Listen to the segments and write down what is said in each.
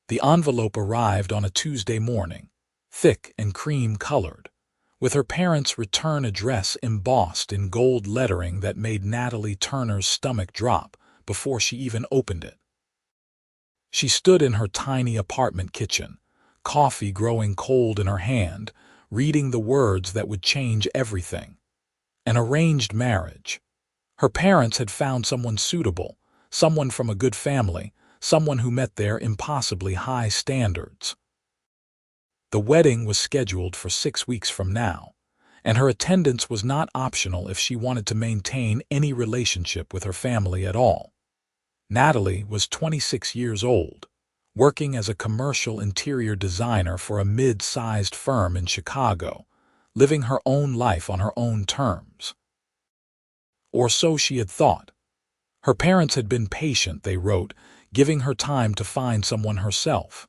The envelope arrived on a Tuesday morning, thick and cream-colored, with her parents' return address embossed in gold lettering that made Natalie Turner's stomach drop before she even opened it. She stood in her tiny apartment kitchen, coffee growing cold in her hand, reading the words that would change everything. An arranged marriage. Her parents had found someone suitable, someone from a good family, someone who met their impossibly high standards. The wedding was scheduled for 6 weeks from now, and her attendance was not optional if she wanted to maintain any relationship with her family at all. Natalie was 26 years old, working as a commercial interior designer for a mid-sized firm in Chicago, living her own life on her own terms. Or so she had thought. Her parents had been patient, they wrote, giving her time to find someone herself.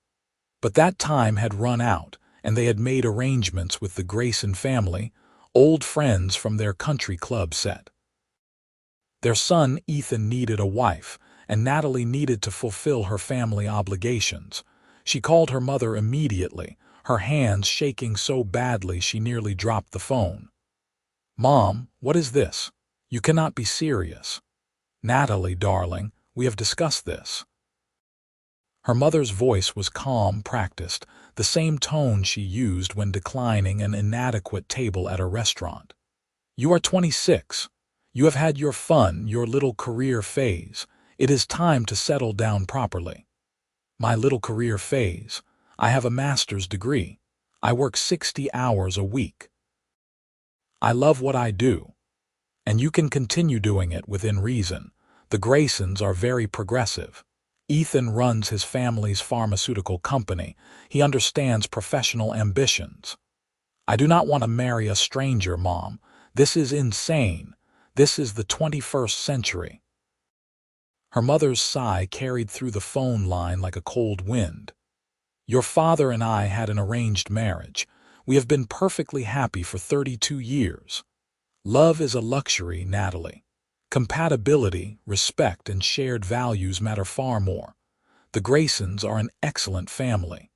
But that time had run out, and they had made arrangements with the Grayson family, old friends from their country club set. Their son Ethan needed a wife, and Natalie needed to fulfill her family obligations. She called her mother immediately, her hands shaking so badly she nearly dropped the phone. "Mom, what is this? You cannot be serious." "Natalie, darling, we have discussed this." Her mother's voice was calm, practiced, the same tone she used when declining an inadequate table at a restaurant. "You are 26. You have had your fun, your little career phase. It is time to settle down properly." "My little career phase? I have a master's degree. I work 60 hours a week. I love what I do. And you can continue doing it within reason. The Graysons are very progressive. Ethan runs his family's pharmaceutical company. He understands professional ambitions. I do not want to marry a stranger, Mom. This is insane. This is the 21st century." Her mother's sigh carried through the phone line like a cold wind. "Your father and I had an arranged marriage. We have been perfectly happy for 32 years. Love is a luxury, Natalie. Compatibility, respect, and shared values matter far more. The Graysons are an excellent family.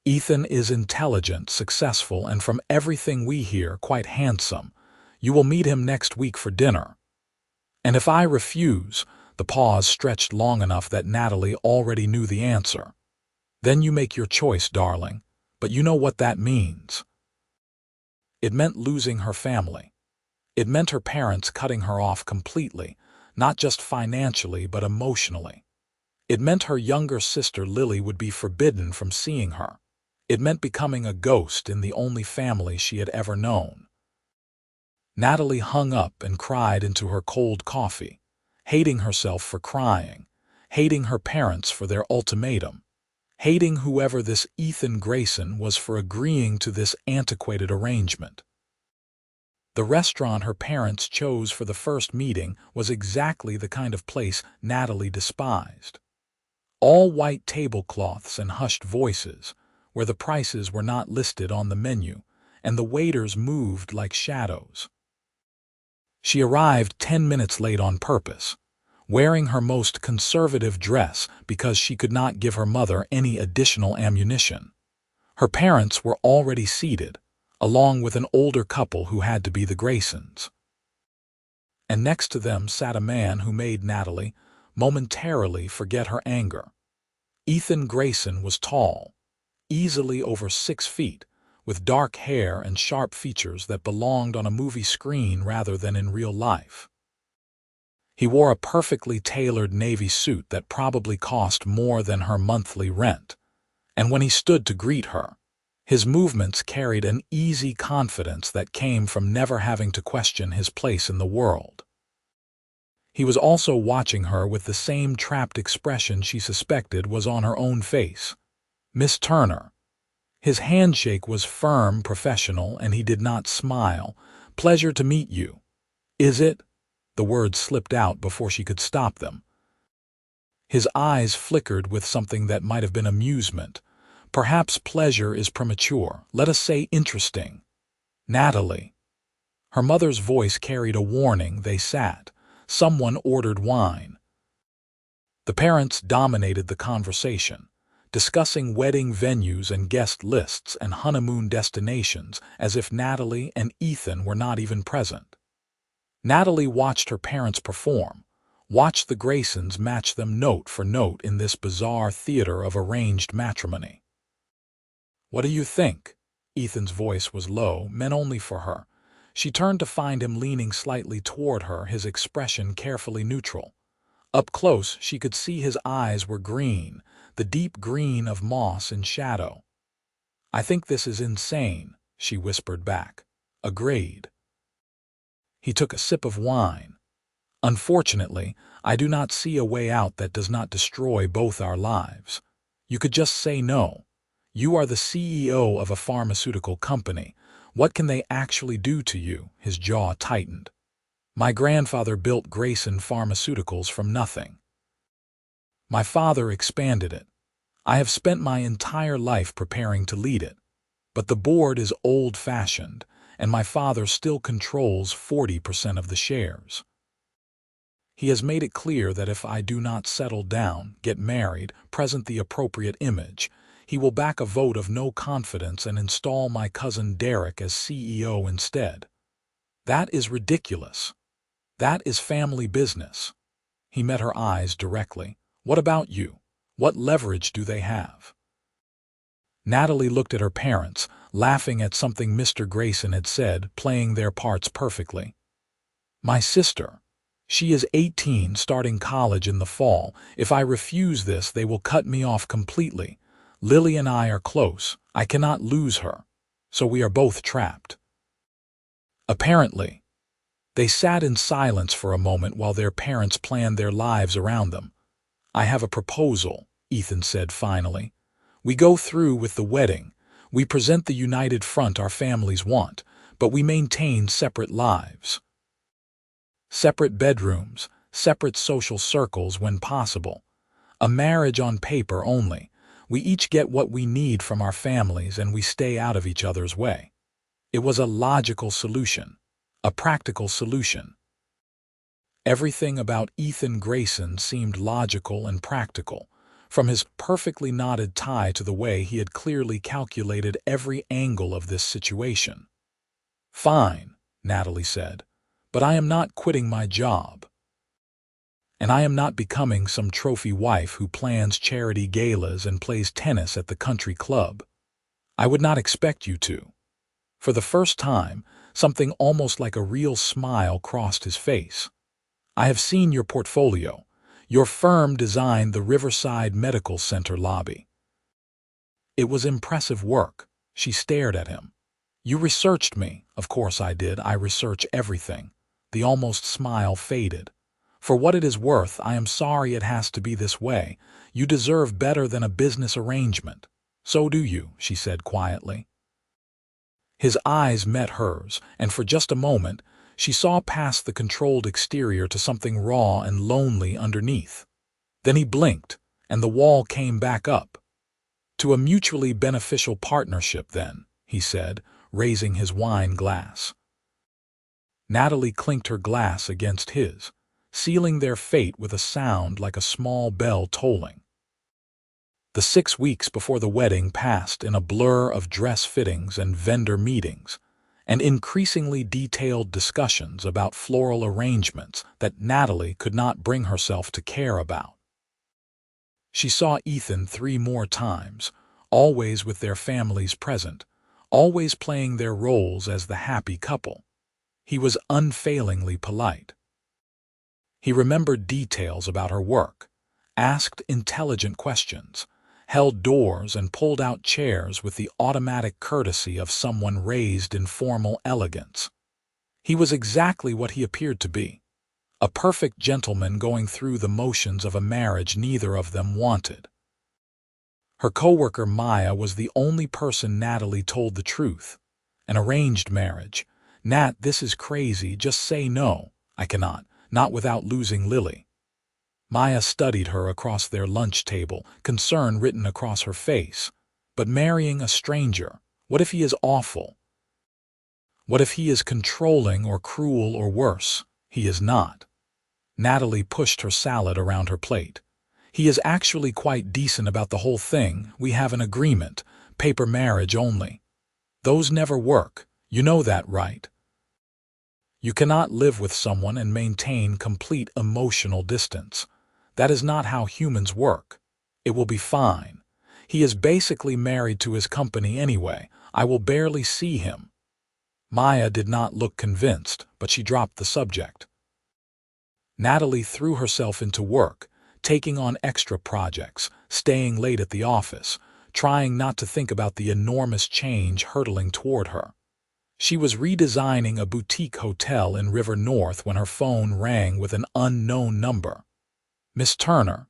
Ethan is intelligent, successful, and from everything we hear, quite handsome. You will meet him next week for dinner. And if I refuse," the pause stretched long enough that Natalie already knew the answer. "Then you make your choice, darling, but you know what that means." It meant losing her family. It meant her parents cutting her off completely, not just financially but emotionally. It meant her younger sister Lily would be forbidden from seeing her. It meant becoming a ghost in the only family she had ever known. Natalie hung up and cried into her cold coffee, hating herself for crying, hating her parents for their ultimatum, hating whoever this Ethan Grayson was for agreeing to this antiquated arrangement. The restaurant her parents chose for the first meeting was exactly the kind of place Natalie despised. All white tablecloths and hushed voices, where the prices were not listed on the menu, and the waiters moved like shadows. She arrived 10 minutes late on purpose, wearing her most conservative dress because she could not give her mother any additional ammunition. Her parents were already seated, along with an older couple who had to be the Graysons. And next to them sat a man who made Natalie momentarily forget her anger. Ethan Grayson was tall, easily over 6 feet, with dark hair and sharp features that belonged on a movie screen rather than in real life. He wore a perfectly tailored navy suit that probably cost more than her monthly rent, and when he stood to greet her, his movements carried an easy confidence that came from never having to question his place in the world. He was also watching her with the same trapped expression she suspected was on her own face. "Miss Turner." His handshake was firm, professional, and he did not smile. "Pleasure to meet you." "Is it?" The words slipped out before she could stop them. His eyes flickered with something that might have been amusement. "Perhaps pleasure is premature. Let us say interesting." "Natalie." Her mother's voice carried a warning. They sat. Someone ordered wine. The parents dominated the conversation. discussing wedding venues and guest lists and honeymoon destinations as if Natalie and Ethan were not even present. Natalie watched her parents perform, watched the Graysons match them note for note in this bizarre theater of arranged matrimony. "What do you think?" Ethan's voice was low, meant only for her. She turned to find him leaning slightly toward her, his expression carefully neutral. Up close, she could see his eyes were green, the deep green of moss in shadow. "I think this is insane," she whispered back. "Agreed." He took a sip of wine. "Unfortunately, I do not see a way out that does not destroy both our lives. You could just say no. You are the CEO of a pharmaceutical company. What can they actually do to you?" His jaw tightened. "My grandfather built Grayson Pharmaceuticals from nothing. My father expanded it. I have spent my entire life preparing to lead it. But the board is old-fashioned, and my father still controls 40% of the shares. He has made it clear that if I do not settle down, get married, present the appropriate image, he will back a vote of no confidence and install my cousin Derek as CEO instead. That is ridiculous. That is family business." He met her eyes directly. "What about you? What leverage do they have?" Natalie looked at her parents, laughing at something Mr. Grayson had said, playing their parts perfectly. "My sister. She is 18, starting college in the fall. If I refuse this, they will cut me off completely. Lily and I are close. I cannot lose her. So we are both trapped." Apparently. They sat in silence for a moment while their parents planned their lives around them. "I have a proposal," Ethan said finally. "We go through with the wedding. We present the united front our families want, but we maintain separate lives. Separate bedrooms, separate social circles when possible. A marriage on paper only. We each get what we need from our families and we stay out of each other's way." It was a logical solution, a practical solution. Everything about Ethan Grayson seemed logical and practical, from his perfectly knotted tie to the way he had clearly calculated every angle of this situation. "Fine," Natalie said, "but I am not quitting my job. And I am not becoming some trophy wife who plans charity galas and plays tennis at the country club. I would not expect you to." For the first time, something almost like a real smile crossed his face. "I have seen your portfolio. Your firm designed the Riverside Medical Center lobby." It was impressive work. She stared at him. "You researched me." "Of course I did. I research everything." The almost smile faded. "For what it is worth, I am sorry it has to be this way. You deserve better than a business arrangement." "So do you," she said quietly. His eyes met hers, and for just a moment, she saw past the controlled exterior to something raw and lonely underneath. Then he blinked, and the wall came back up. "To a mutually beneficial partnership, then," he said, raising his wine glass. Natalie clinked her glass against his, sealing their fate with a sound like a small bell tolling. The 6 weeks before the wedding passed in a blur of dress fittings and vendor meetings, and increasingly detailed discussions about floral arrangements that Natalie could not bring herself to care about. She saw Ethan 3 more times, always with their families present, always playing their roles as the happy couple. He was unfailingly polite. He remembered details about her work, asked intelligent questions, held doors and pulled out chairs with the automatic courtesy of someone raised in formal elegance. He was exactly what he appeared to be, a perfect gentleman going through the motions of a marriage neither of them wanted. Her coworker Maya was the only person Natalie told the truth. An arranged marriage. "Nat, this is crazy, just say no." "I cannot, not without losing Lily." Maya studied her across their lunch table, concern written across her face. "But marrying a stranger, what if he is awful? What if he is controlling or cruel or worse?" "He is not." Natalie pushed her salad around her plate. He is actually quite decent about the whole thing. We have an agreement, paper marriage only. Those never work. You know that, right? You cannot live with someone and maintain complete emotional distance. That is not how humans work. It will be fine. He is basically married to his company anyway. I will barely see him. Maya did not look convinced, but she dropped the subject. Natalie threw herself into work, taking on extra projects, staying late at the office, trying not to think about the enormous change hurtling toward her. She was redesigning a boutique hotel in River North when her phone rang with an unknown number. "Miss Turner,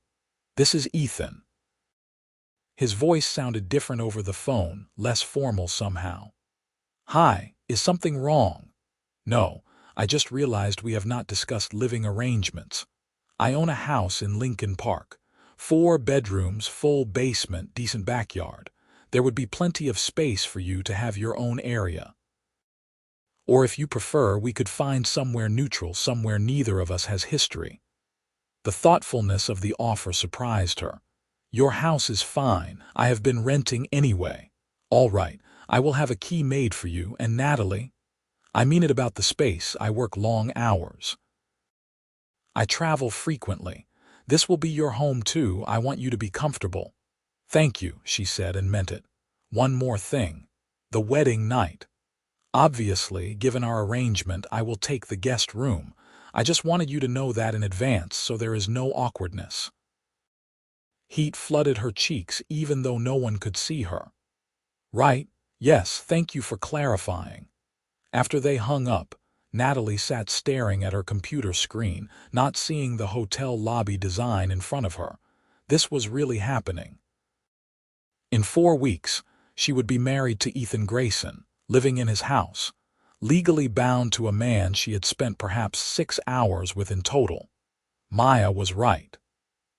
this is Ethan." His voice sounded different over the phone, less formal somehow. "Hi, is something wrong?" "No, I just realized we have not discussed living arrangements. I own a house in Lincoln Park. 4 bedrooms, full basement, decent backyard. There would be plenty of space for you to have your own area. Or if you prefer, we could find somewhere neutral, somewhere neither of us has history." The thoughtfulness of the offer surprised her. "Your house is fine. I have been renting anyway." "All right, I will have a key made for you, and Natalie, I mean it about the space. I work long hours. I travel frequently. This will be your home too. I want you to be comfortable." "Thank you," she said, and meant it. "One more thing. The wedding night. Obviously, given our arrangement, I will take the guest room. I just wanted you to know that in advance so there is no awkwardness." Heat flooded her cheeks even though no one could see her. "Right, yes, thank you for clarifying." After they hung up, Natalie sat staring at her computer screen, not seeing the hotel lobby design in front of her. This was really happening. In 4 weeks, she would be married to Ethan Grayson, living in his house, legally bound to a man she had spent perhaps 6 hours with in total. Maya was right.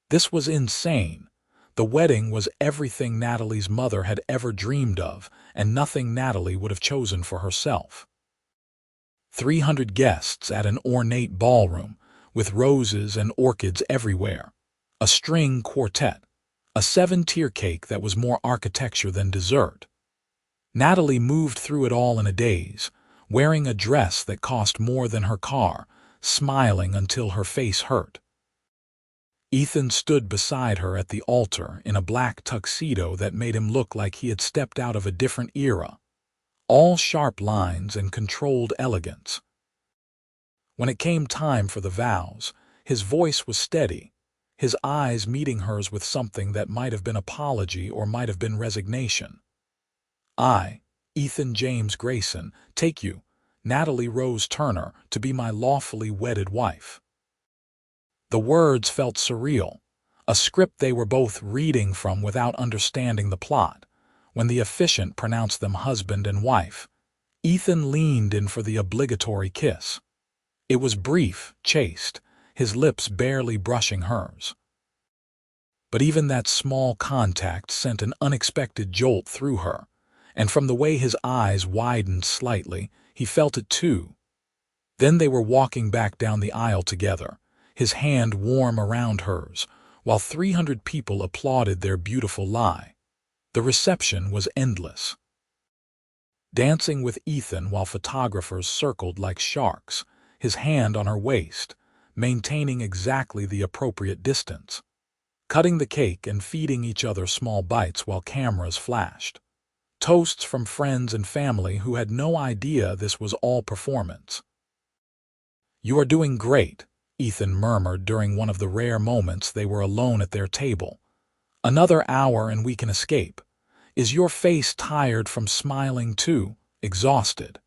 This was insane. The wedding was everything Natalie's mother had ever dreamed of, and nothing Natalie would have chosen for herself. 300 guests at an ornate ballroom, with roses and orchids everywhere. A string quartet. A 7-tier cake that was more architecture than dessert. Natalie moved through it all in a daze, wearing a dress that cost more than her car, smiling until her face hurt. Ethan stood beside her at the altar in a black tuxedo that made him look like he had stepped out of a different era. All sharp lines and controlled elegance. When it came time for the vows, his voice was steady, his eyes meeting hers with something that might have been apology or might have been resignation. "I, Ethan James Grayson, take you, Natalie Rose Turner, to be my lawfully wedded wife." The words felt surreal, a script they were both reading from without understanding the plot. When the officiant pronounced them husband and wife, Ethan leaned in for the obligatory kiss. It was brief, chaste, his lips barely brushing hers. But even that small contact sent an unexpected jolt through her, and from the way his eyes widened slightly, he felt it too. Then they were walking back down the aisle together, his hand warm around hers, while 300 people applauded their beautiful lie. The reception was endless. Dancing with Ethan while photographers circled like sharks, his hand on her waist, maintaining exactly the appropriate distance. Cutting the cake and feeding each other small bites while cameras flashed. Toasts from friends and family who had no idea this was all performance. "You are doing great," Ethan murmured during one of the rare moments they were alone at their table. "Another hour and we can escape. Is your face tired from smiling too, exhausted?"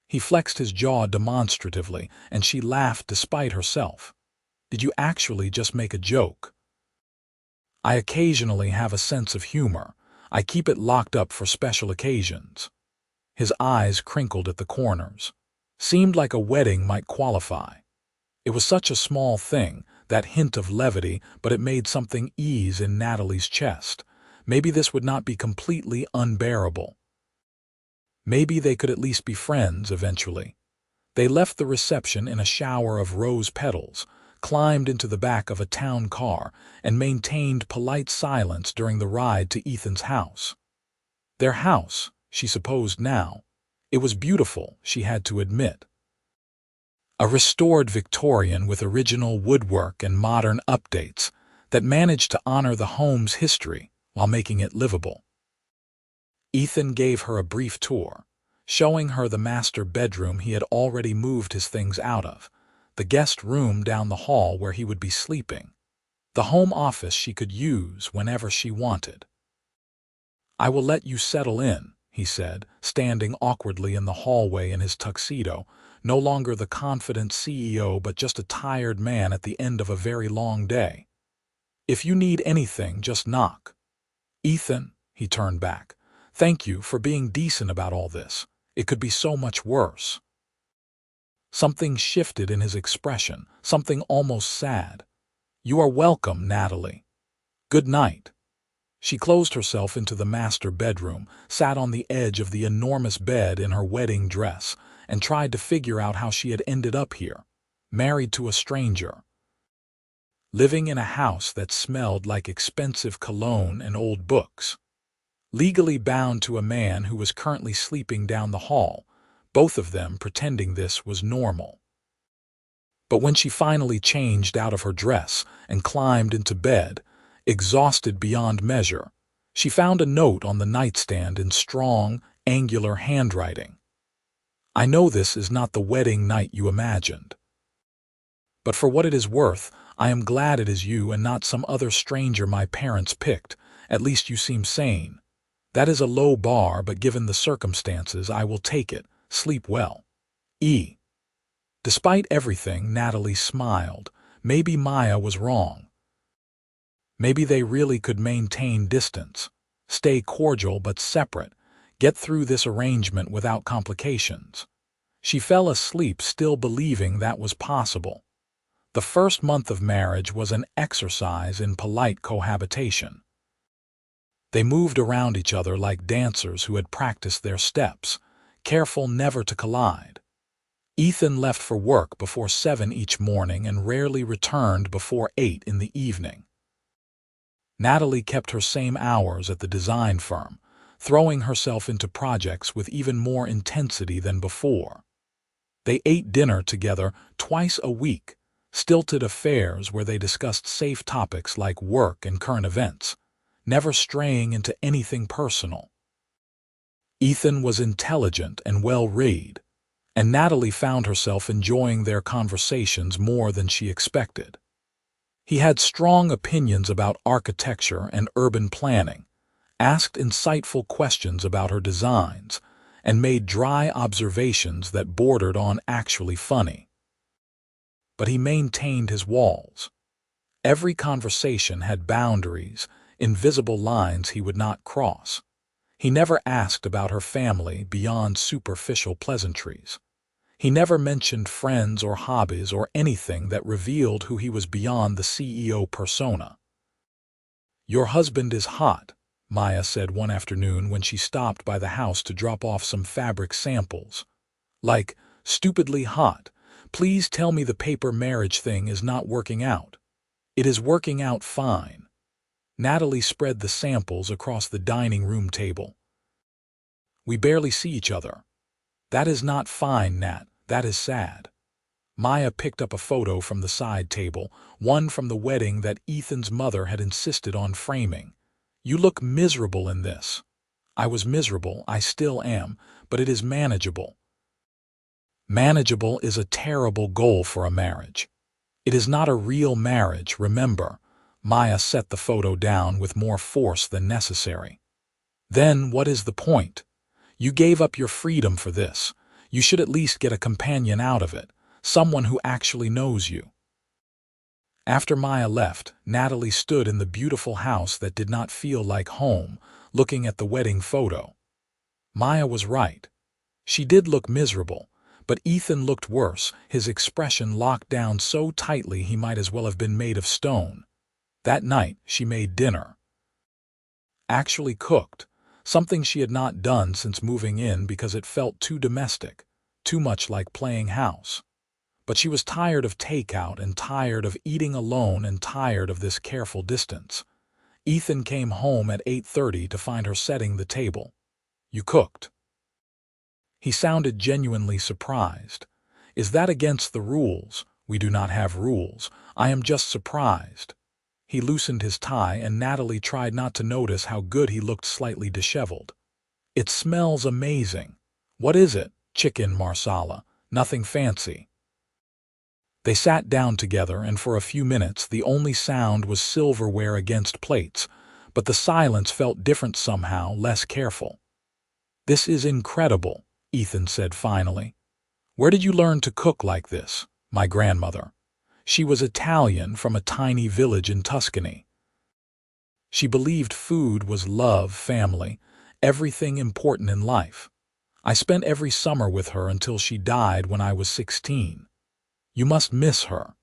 He flexed his jaw demonstratively, and she laughed despite herself. "Did you actually just make a joke?" "I occasionally have a sense of humor. I keep it locked up for special occasions." His eyes crinkled at the corners. Seemed like a wedding might qualify. It was such a small thing, that hint of levity, but it made something ease in Natalie's chest. Maybe this would not be completely unbearable. Maybe they could at least be friends eventually. They left the reception in a shower of rose petals, climbed into the back of a town car, and maintained polite silence during the ride to Ethan's house. Their house, she supposed now. It was beautiful, she had to admit. A restored Victorian with original woodwork and modern updates that managed to honor the home's history while making it livable. Ethan gave her a brief tour, showing her the master bedroom he had already moved his things out of, the guest room down the hall where he would be sleeping, the home office she could use whenever she wanted. "I will let you settle in," he said, standing awkwardly in the hallway in his tuxedo, no longer the confident CEO but just a tired man at the end of a very long day. "If you need anything, just knock." "Ethan," he turned back, "thank you for being decent about all this. It could be so much worse." Something shifted in his expression, something almost sad. "You are welcome, Natalie. Good night." She closed herself into the master bedroom, sat on the edge of the enormous bed in her wedding dress, and tried to figure out how she had ended up here, married to a stranger, living in a house that smelled like expensive cologne and old books, legally bound to a man who was currently sleeping down the hall, both of them pretending this was normal. But when she finally changed out of her dress and climbed into bed, exhausted beyond measure, she found a note on the nightstand in strong, angular handwriting. "I know this is not the wedding night you imagined. But for what it is worth, I am glad it is you and not some other stranger my parents picked. At least you seem sane. That is a low bar, but given the circumstances, I will take it. Sleep well. E." Despite everything, Natalie smiled. Maybe Maya was wrong. Maybe they really could maintain distance, stay cordial but separate, get through this arrangement without complications. She fell asleep still believing that was possible. The first month of marriage was an exercise in polite cohabitation. They moved around each other like dancers who had practiced their steps, careful never to collide. Ethan left for work before 7 each morning and rarely returned before 8 in the evening. Natalie kept her same hours at the design firm, throwing herself into projects with even more intensity than before. They ate dinner together twice a week, stilted affairs where they discussed safe topics like work and current events, never straying into anything personal. Ethan was intelligent and well-read, and Natalie found herself enjoying their conversations more than she expected. He had strong opinions about architecture and urban planning, asked insightful questions about her designs, and made dry observations that bordered on actually funny. But he maintained his walls. Every conversation had boundaries, invisible lines he would not cross. He never asked about her family beyond superficial pleasantries. He never mentioned friends or hobbies or anything that revealed who he was beyond the CEO persona. "Your husband is hot," Maya said one afternoon when she stopped by the house to drop off some fabric samples. "Like, stupidly hot. Please tell me the paper marriage thing is not working out." "It is working out fine." Natalie spread the samples across the dining room table. "We barely see each other." "That is not fine, Nat. That is sad." Maya picked up a photo from the side table, one from the wedding that Ethan's mother had insisted on framing. "You look miserable in this." "I was miserable, I still am, but it is manageable." Manageable is a terrible goal for a marriage. It is not a real marriage, remember. Maya set the photo down with more force than necessary. "Then what is the point? You gave up your freedom for this. You should at least get a companion out of it, someone who actually knows you." After Maya left, Natalie stood in the beautiful house that did not feel like home, looking at the wedding photo. Maya was right. She did look miserable, but Ethan looked worse, his expression locked down so tightly he might as well have been made of stone. That night, she made dinner. Actually cooked. Something she had not done since moving in because it felt too domestic, too much like playing house. But she was tired of takeout and tired of eating alone and tired of this careful distance. Ethan came home at 8:30 to find her setting the table. "You cooked?" He sounded genuinely surprised. "Is that against the rules?" "We do not have rules. I am just surprised." He loosened his tie, and Natalie tried not to notice how good he looked, slightly disheveled. "It smells amazing." "What is it?" "Chicken marsala. Nothing fancy." They sat down together, and for a few minutes the only sound was silverware against plates, but the silence felt different somehow, less careful. "This is incredible," Ethan said finally. "Where did you learn to cook like this?" "My grandmother. She was Italian from a tiny village in Tuscany. She believed food was love, family, everything important in life. I spent every summer with her until she died when I was 16. You must miss her."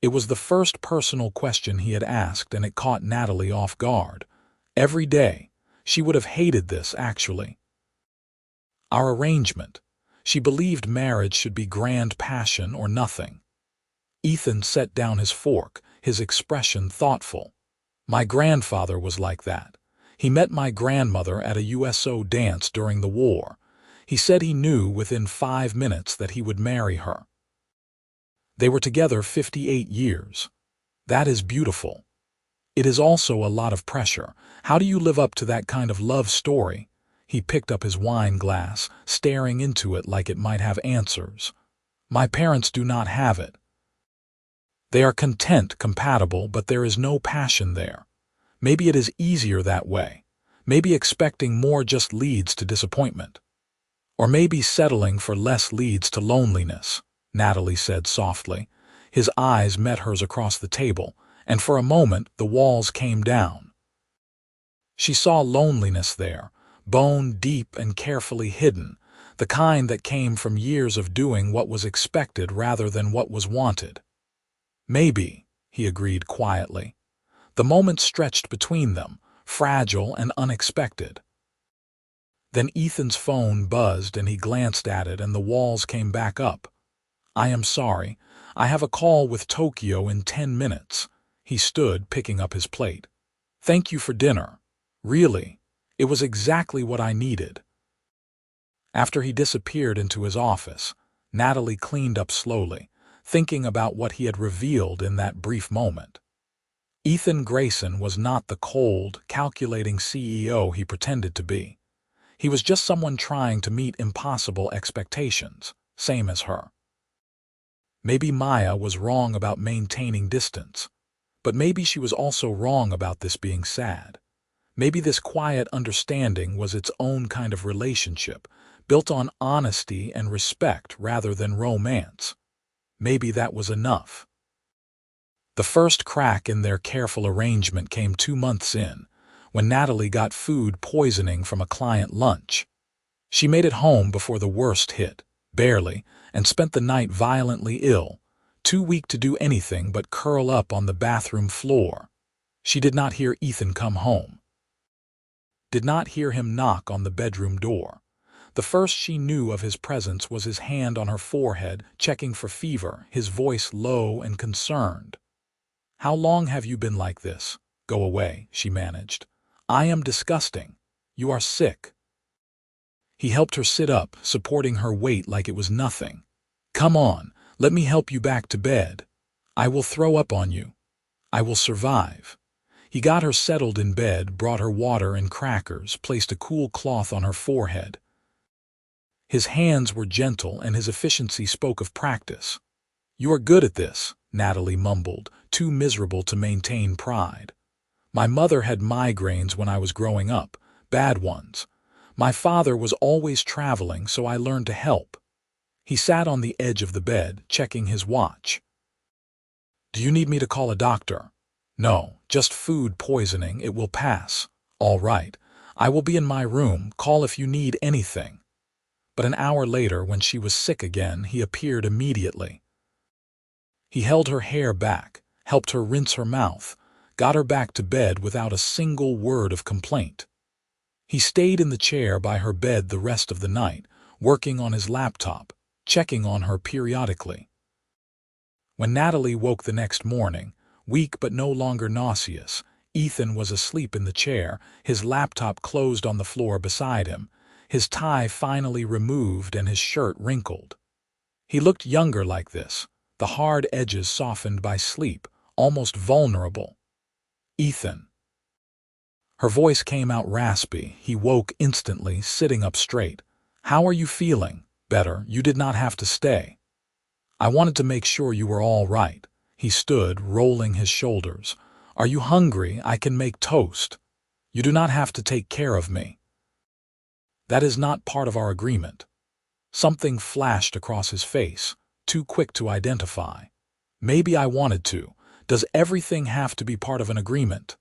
It was the first personal question he had asked, and it caught Natalie off guard. Every day. She would have hated this, actually. "Our arrangement. She believed marriage should be grand passion or nothing." Ethan set down his fork, his expression thoughtful. "My grandfather was like that. He met my grandmother at a USO dance during the war. He said he knew within 5 minutes that he would marry her. They were together 58 years. That is beautiful. It is also a lot of pressure. How do you live up to that kind of love story?" He picked up his wine glass, staring into it like it might have answers. "My parents do not have it. They are content, compatible, but there is no passion there. Maybe it is easier that way. Maybe expecting more just leads to disappointment. Or maybe settling for less leads to loneliness," Natalie said softly. His eyes met hers across the table, and for a moment the walls came down. She saw loneliness there, bone deep and carefully hidden, the kind that came from years of doing what was expected rather than what was wanted. "Maybe," he agreed quietly. The moment stretched between them, fragile and unexpected. Then Ethan's phone buzzed and he glanced at it, and the walls came back up. "I am sorry. I have a call with Tokyo in 10 minutes. He stood, picking up his plate. "Thank you for dinner. Really, it was exactly what I needed." After he disappeared into his office, Natalie cleaned up slowly, thinking about what he had revealed in that brief moment. Ethan Grayson was not the cold, calculating CEO he pretended to be. He was just someone trying to meet impossible expectations, same as her. Maybe Maya was wrong about maintaining distance, but maybe she was also wrong about this being sad. Maybe this quiet understanding was its own kind of relationship, built on honesty and respect rather than romance. Maybe that was enough. The first crack in their careful arrangement came 2 months in, when Natalie got food poisoning from a client lunch. She made it home before the worst hit, barely, and spent the night violently ill, too weak to do anything but curl up on the bathroom floor. She did not hear Ethan come home. Did not hear him knock on the bedroom door. The first she knew of his presence was his hand on her forehead, checking for fever, his voice low and concerned. "How long have you been like this?" "Go away," she managed. "I am disgusting. You are sick." He helped her sit up, supporting her weight like it was nothing. "Come on, let me help you back to bed. I will throw up on you. I will survive." He got her settled in bed, brought her water and crackers, placed a cool cloth on her forehead. His hands were gentle, and his efficiency spoke of practice. "You are good at this," Natalie mumbled, too miserable to maintain pride. "My mother had migraines when I was growing up, bad ones. My father was always traveling, so I learned to help." He sat on the edge of the bed, checking his watch. "Do you need me to call a doctor?" "No, just food poisoning. It will pass." "All right. I will be in my room. Call if you need anything." But an hour later, when she was sick again, he appeared immediately. He held her hair back, helped her rinse her mouth, got her back to bed without a single word of complaint. He stayed in the chair by her bed the rest of the night, working on his laptop, checking on her periodically. When Natalie woke the next morning, weak but no longer nauseous, Ethan was asleep in the chair, his laptop closed on the floor beside him, his tie finally removed and his shirt wrinkled. He looked younger like this, the hard edges softened by sleep, almost vulnerable. "Ethan." Her voice came out raspy. He woke instantly, sitting up straight. "How are you feeling?" "Better. You did not have to stay." "I wanted to make sure you were all right." He stood, rolling his shoulders. "Are you hungry? I can make toast." "You do not have to take care of me." "That is not part of our agreement." Something flashed across his face, too quick to identify. "Maybe I wanted to. Does everything have to be part of an agreement?"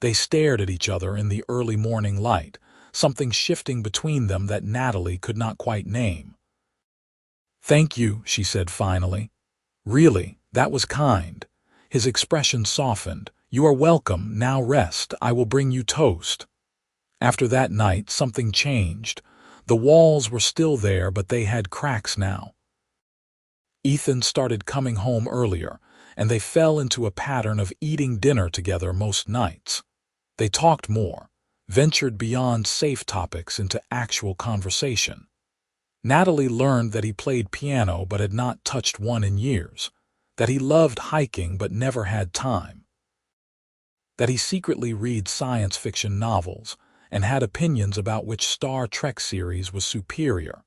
They stared at each other in the early morning light, something shifting between them that Natalie could not quite name. "Thank you," she said finally. "Really, that was kind." His expression softened. "You are welcome. Now rest. I will bring you toast." After that night, something changed. The walls were still there, but they had cracks now. Ethan started coming home earlier, and they fell into a pattern of eating dinner together most nights. They talked more, ventured beyond safe topics into actual conversation. Natalie learned that he played piano but had not touched one in years, that he loved hiking but never had time, that he secretly reads science fiction novels and had opinions about which Star Trek series was superior.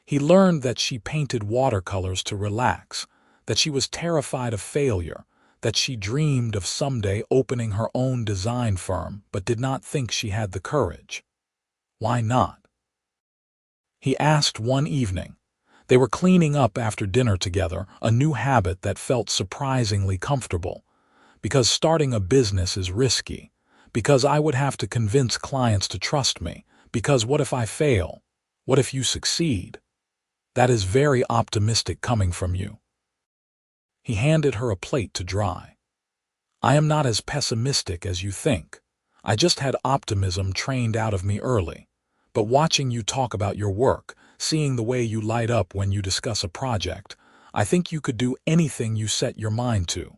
He learned that she painted watercolors to relax, that she was terrified of failure, that she dreamed of someday opening her own design firm but did not think she had the courage. Why not? He asked one evening. They were cleaning up after dinner together, a new habit that felt surprisingly comfortable. "Because starting a business is risky. Because I would have to convince clients to trust me. Because what if I fail? What if you succeed?" "That is very optimistic coming from you." He handed her a plate to dry. "I am not as pessimistic as you think. I just had optimism trained out of me early. But watching you talk about your work, seeing the way you light up when you discuss a project, I think you could do anything you set your mind to."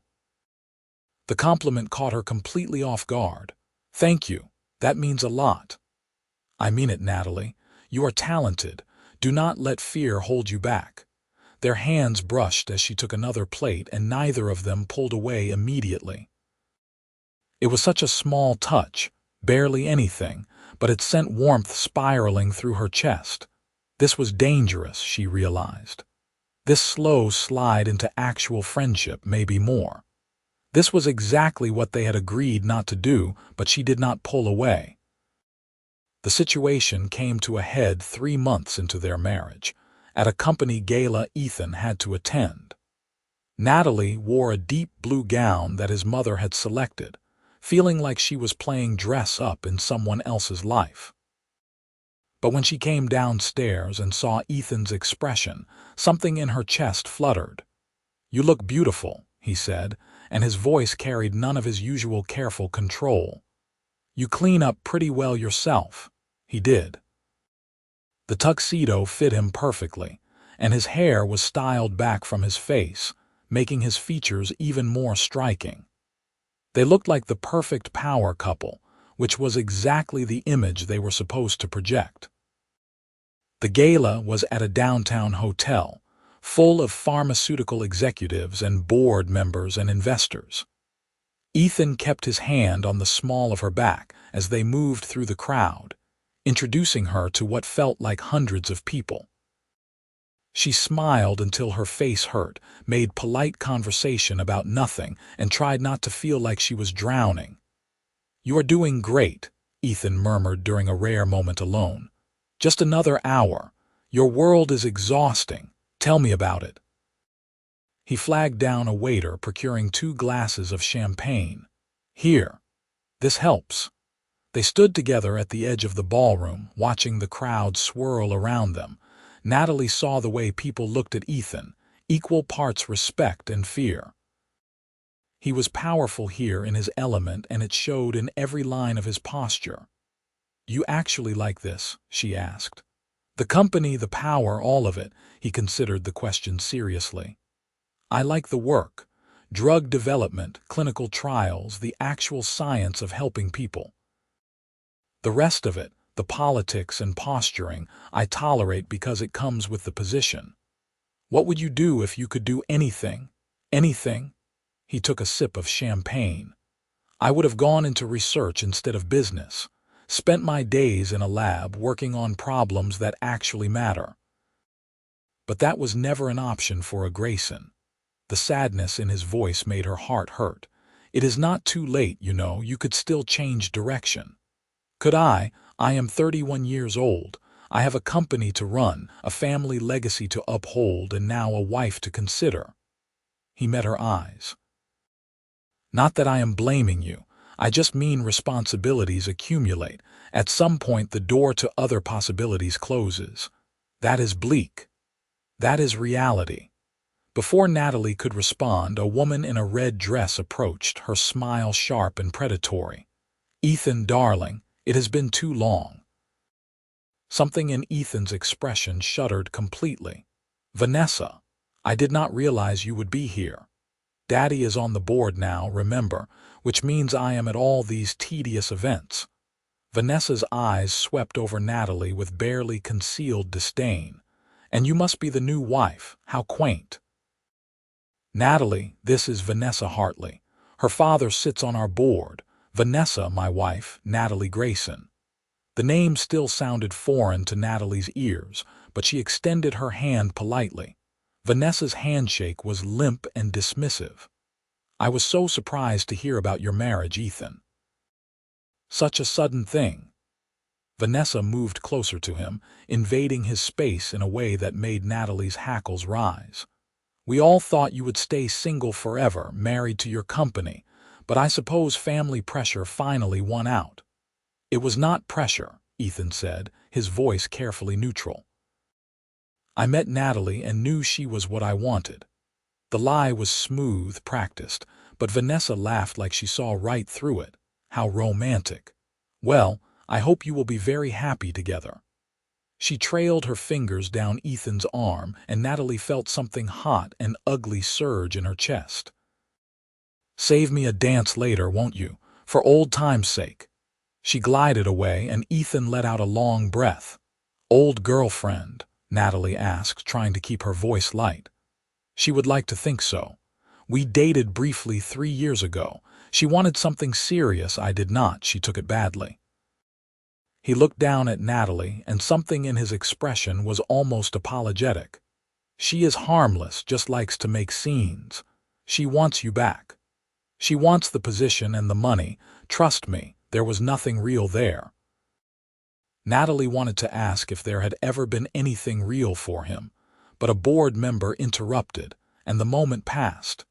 The compliment caught her completely off guard. "Thank you. That means a lot." "I mean it, Natalie. You are talented. Do not let fear hold you back." Their hands brushed as she took another plate, and neither of them pulled away immediately. It was such a small touch, barely anything, but it sent warmth spiraling through her chest. This was dangerous, she realized. This slow slide into actual friendship, maybe more. This was exactly what they had agreed not to do, but she did not pull away. The situation came to a head 3 months into their marriage, at a company gala Ethan had to attend. Natalie wore a deep blue gown that his mother had selected, feeling like she was playing dress-up in someone else's life. But when she came downstairs and saw Ethan's expression, something in her chest fluttered. "You look beautiful," he said, and his voice carried none of his usual careful control. "You clean up pretty well yourself." He did. The tuxedo fit him perfectly, and his hair was styled back from his face, making his features even more striking. They looked like the perfect power couple, which was exactly the image they were supposed to project. The gala was at a downtown hotel, full of pharmaceutical executives and board members and investors. Ethan kept his hand on the small of her back as they moved through the crowd, introducing her to what felt like hundreds of people. She smiled until her face hurt, made polite conversation about nothing, and tried not to feel like she was drowning. "You are doing great," Ethan murmured during a rare moment alone. "Just another hour. Your world is exhausting. Tell me about it." He flagged down a waiter, procuring 2 glasses of champagne. "Here. This helps." They stood together at the edge of the ballroom, watching the crowd swirl around them. Natalie saw the way people looked at Ethan, equal parts respect and fear. He was powerful here in his element, and it showed in every line of his posture. "You actually like this?" she asked. "The company, the power, all of it." He considered the question seriously. I like the work. Drug development, clinical trials, the actual science of helping people. The rest of it, the politics and posturing, I tolerate because it comes with the position. What would you do if you could do anything? Anything? He took a sip of champagne. I would have gone into research instead of business. Spent my days in a lab working on problems that actually matter. But that was never an option for a Grayson. The sadness in his voice made her heart hurt. It is not too late, you know, you could still change direction. Could I? I am 31 years old. I have a company to run, a family legacy to uphold, and now a wife to consider. He met her eyes. Not that I am blaming you. I just mean responsibilities accumulate. At some point the door to other possibilities closes. That is bleak. That is reality. Before Natalie could respond, a woman in a red dress approached, her smile sharp and predatory. Ethan, darling, it has been too long. Something in Ethan's expression shuddered completely. Vanessa, I did not realize you would be here. Daddy is on the board now, remember, which means I am at all these tedious events. Vanessa's eyes swept over Natalie with barely concealed disdain. And you must be the new wife, how quaint. Natalie, this is Vanessa Hartley. Her father sits on our board. Vanessa, my wife, Natalie Grayson. The name still sounded foreign to Natalie's ears, but she extended her hand politely. Vanessa's handshake was limp and dismissive. I was so surprised to hear about your marriage, Ethan. Such a sudden thing. Vanessa moved closer to him, invading his space in a way that made Natalie's hackles rise. We all thought you would stay single forever, married to your company, but I suppose family pressure finally won out. It was not pressure, Ethan said, his voice carefully neutral. I met Natalie and knew she was what I wanted. The lie was smooth, practiced, but Vanessa laughed like she saw right through it. How romantic. Well, I hope you will be very happy together. She trailed her fingers down Ethan's arm, and Natalie felt something hot and ugly surge in her chest. Save me a dance later, won't you? For old time's sake. She glided away, and Ethan let out a long breath. Old girlfriend? Natalie asked, trying to keep her voice light. She would like to think so. We dated briefly 3 years ago. She wanted something serious. I did not. She took it badly. He looked down at Natalie, and something in his expression was almost apologetic. She is harmless, just likes to make scenes. She wants you back. She wants the position and the money. Trust me, there was nothing real there. Natalie wanted to ask if there had ever been anything real for him, but a board member interrupted, and the moment passed.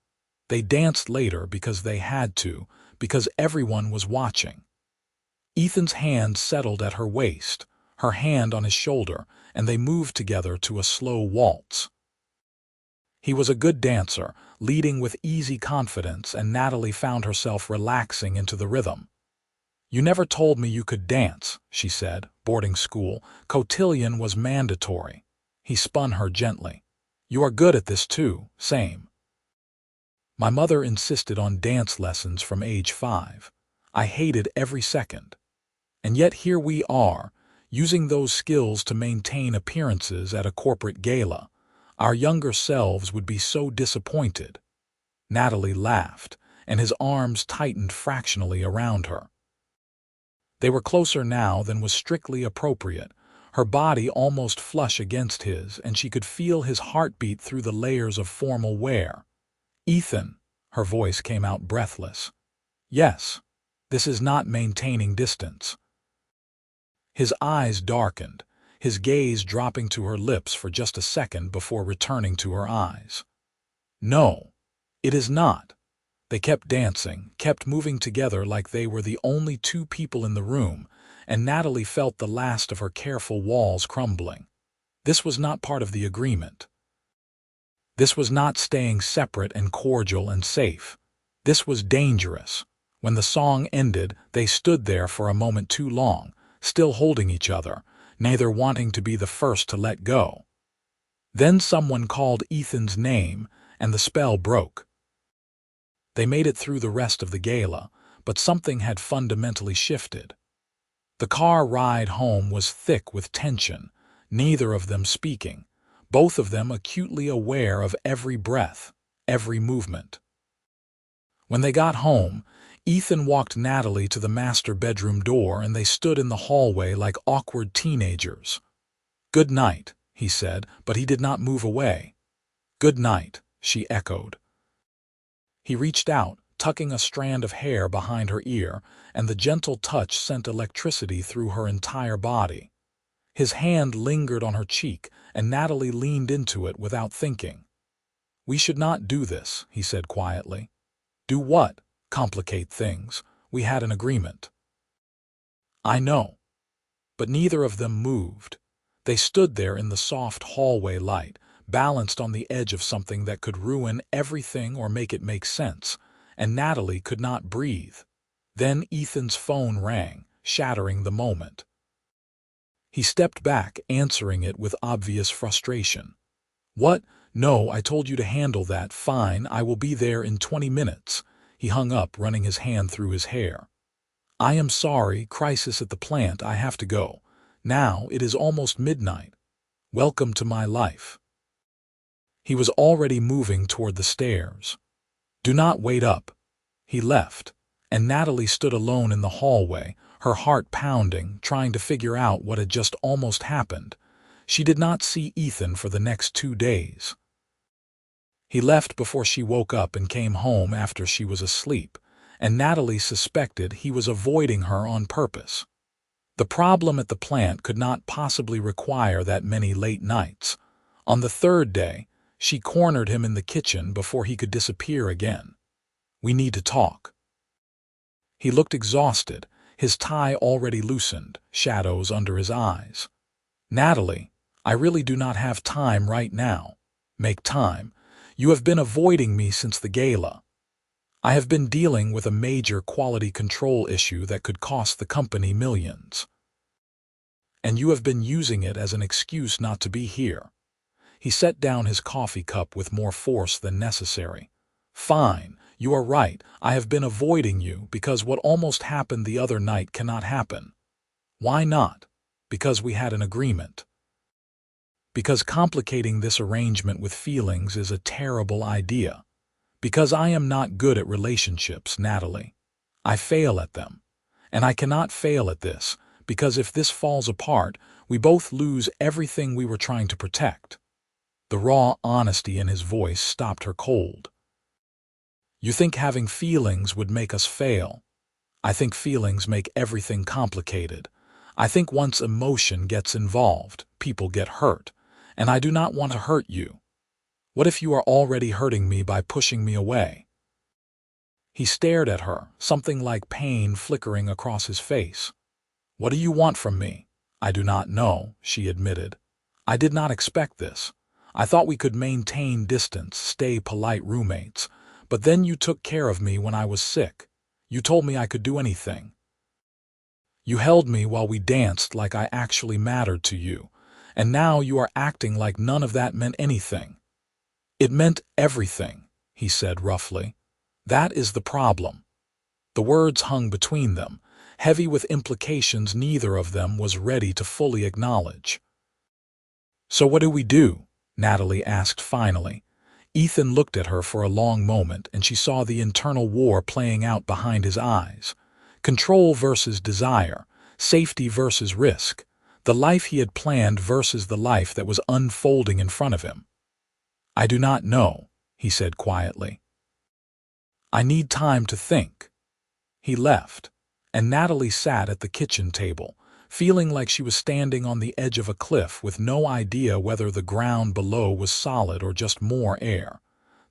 They danced later because they had to, because everyone was watching. Ethan's hand settled at her waist, her hand on his shoulder, and they moved together to a slow waltz. He was a good dancer, leading with easy confidence, and Natalie found herself relaxing into the rhythm. You never told me you could dance, she said. Boarding school, cotillion was mandatory. He spun her gently. You are good at this too, same. My mother insisted on dance lessons from age 5. I hated every second. And yet here we are, using those skills to maintain appearances at a corporate gala. Our younger selves would be so disappointed. Natalie laughed, and his arms tightened fractionally around her. They were closer now than was strictly appropriate, her body almost flush against his, and she could feel his heartbeat through the layers of formal wear. Ethan, her voice came out breathless. Yes, this is not maintaining distance. His eyes darkened, his gaze dropping to her lips for just a second before returning to her eyes. No, it is not. They kept dancing, kept moving together like they were the only 2 people in the room, and Natalie felt the last of her careful walls crumbling. This was not part of the agreement. This was not staying separate and cordial and safe. This was dangerous. When the song ended, they stood there for a moment too long, still holding each other, neither wanting to be the first to let go. Then someone called Ethan's name, and the spell broke. They made it through the rest of the gala, but something had fundamentally shifted. The car ride home was thick with tension, neither of them speaking, both of them acutely aware of every breath, every movement. When they got home, Ethan walked Natalie to the master bedroom door and they stood in the hallway like awkward teenagers. "Good night," he said, but he did not move away. "Good night," she echoed. He reached out, tucking a strand of hair behind her ear, and the gentle touch sent electricity through her entire body. His hand lingered on her cheek, and Natalie leaned into it without thinking. "We should not do this," he said quietly. "Do what? Complicate things. We had an agreement." "I know." But neither of them moved. They stood there in the soft hallway light, balanced on the edge of something that could ruin everything or make it make sense, and Natalie could not breathe. Then Ethan's phone rang, shattering the moment. He stepped back, answering it with obvious frustration. "What? No, I told you to handle that. Fine, I will be there in 20 minutes. He hung up, running his hand through his hair. "I am sorry, crisis at the plant, I have to go. Now it is almost midnight. Welcome to my life." He was already moving toward the stairs. "Do not wait up." He left, and Natalie stood alone in the hallway, her heart pounding, trying to figure out what had just almost happened. She did not see Ethan for the next 2 days. He left before she woke up and came home after she was asleep, and Natalie suspected he was avoiding her on purpose. The problem at the plant could not possibly require that many late nights. On the 3rd day, she cornered him in the kitchen before he could disappear again. "We need to talk." He looked exhausted, his tie already loosened, shadows under his eyes. "Natalie, I really do not have time right now." "Make time. You have been avoiding me since the gala." "I have been dealing with a major quality control issue that could cost the company millions. And you have been using it as an excuse not to be here." He set down his coffee cup with more force than necessary. "Fine, you are right. I have been avoiding you because what almost happened the other night cannot happen." "Why not?" "Because we had an agreement." "Because complicating this arrangement with feelings is a terrible idea." "Because I am not good at relationships, Natalie. I fail at them. And I cannot fail at this, because if this falls apart, we both lose everything we were trying to protect." The raw honesty in his voice stopped her cold. "You think having feelings would make us fail? I think feelings make everything complicated. I think once emotion gets involved, people get hurt, and I do not want to hurt you. What if you are already hurting me by pushing me away?" He stared at her, something like pain flickering across his face. "What do you want from me?" "I do not know," she admitted. "I did not expect this. I thought we could maintain distance, stay polite roommates. But then you took care of me when I was sick. You told me I could do anything. You held me while we danced like I actually mattered to you. And now you are acting like none of that meant anything." "It meant everything," he said roughly. "That is the problem." The words hung between them, heavy with implications neither of them was ready to fully acknowledge. "So what do we do?" Natalie asked finally. Ethan looked at her for a long moment, and she saw the internal war playing out behind his eyes. Control versus desire, safety versus risk, the life he had planned versus the life that was unfolding in front of him. "I do not know," he said quietly. "I need time to think." He left, and Natalie sat at the kitchen table, feeling like she was standing on the edge of a cliff with no idea whether the ground below was solid or just more air.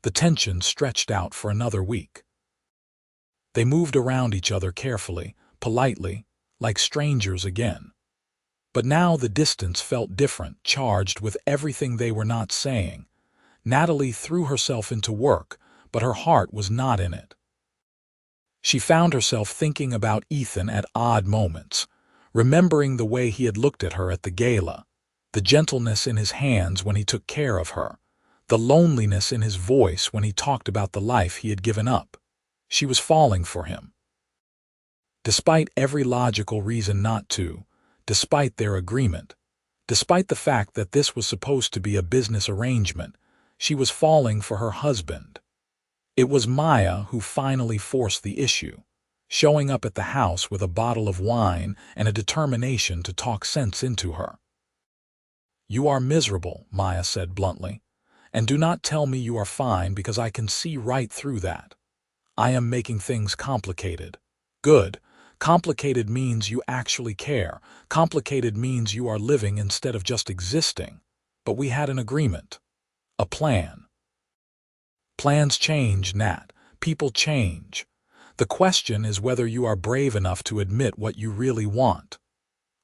The tension stretched out for another week. They moved around each other carefully, politely, like strangers again. But now the distance felt different, charged with everything they were not saying. Natalie threw herself into work, but her heart was not in it. She found herself thinking about Ethan at odd moments, remembering the way he had looked at her at the gala, the gentleness in his hands when he took care of her, the loneliness in his voice when he talked about the life he had given up. She was falling for him. Despite every logical reason not to, despite their agreement, despite the fact that this was supposed to be a business arrangement, she was falling for her husband. It was Maya who finally forced the issue, showing up at the house with a bottle of wine and a determination to talk sense into her. "You are miserable," Maya said bluntly, "and do not tell me you are fine because I can see right through that. I am making things complicated. Good. Complicated means you actually care. Complicated means you are living instead of just existing. But we had an agreement. A plan." Plans change, Nat. People change. The question is whether you are brave enough to admit what you really want.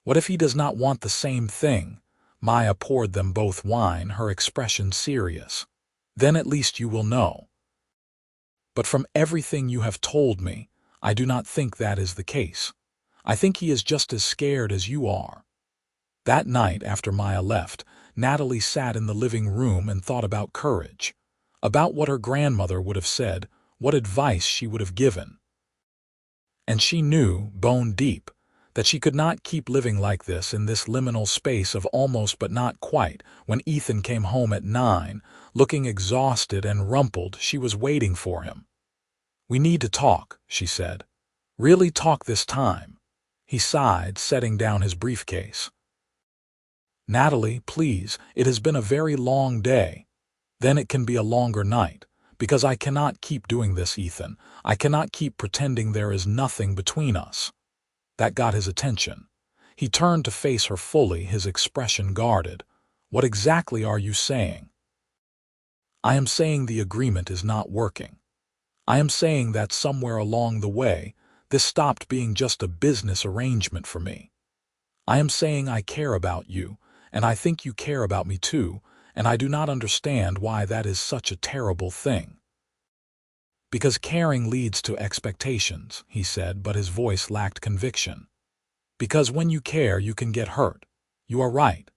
What if he does not want the same thing? Maya poured them both wine, her expression serious. "Then at least you will know. But from everything you have told me, I do not think that is the case. I think he is just as scared as you are." That night, after Maya left, Natalie sat in the living room and thought about courage, about what her grandmother would have said, what advice she would have given. And she knew, bone deep, that she could not keep living like this in this liminal space of almost but not quite. When Ethan came home at 9, looking exhausted and rumpled, she was waiting for him. "We need to talk," she said. "Really talk this time." He sighed, setting down his briefcase. "Natalie, please, it has been a very long day. Then it can be a longer night. Because I cannot keep doing this, Ethan. I cannot keep pretending there is nothing between us." That got his attention. He turned to face her fully, his expression guarded. "What exactly are you saying?" "I am saying the agreement is not working. I am saying that somewhere along the way, this stopped being just a business arrangement for me. I am saying I care about you, and I think you care about me too, and I do not understand why that is such a terrible thing." "Because caring leads to expectations," he said, but his voice lacked conviction. "Because when you care, you can get hurt. You are right.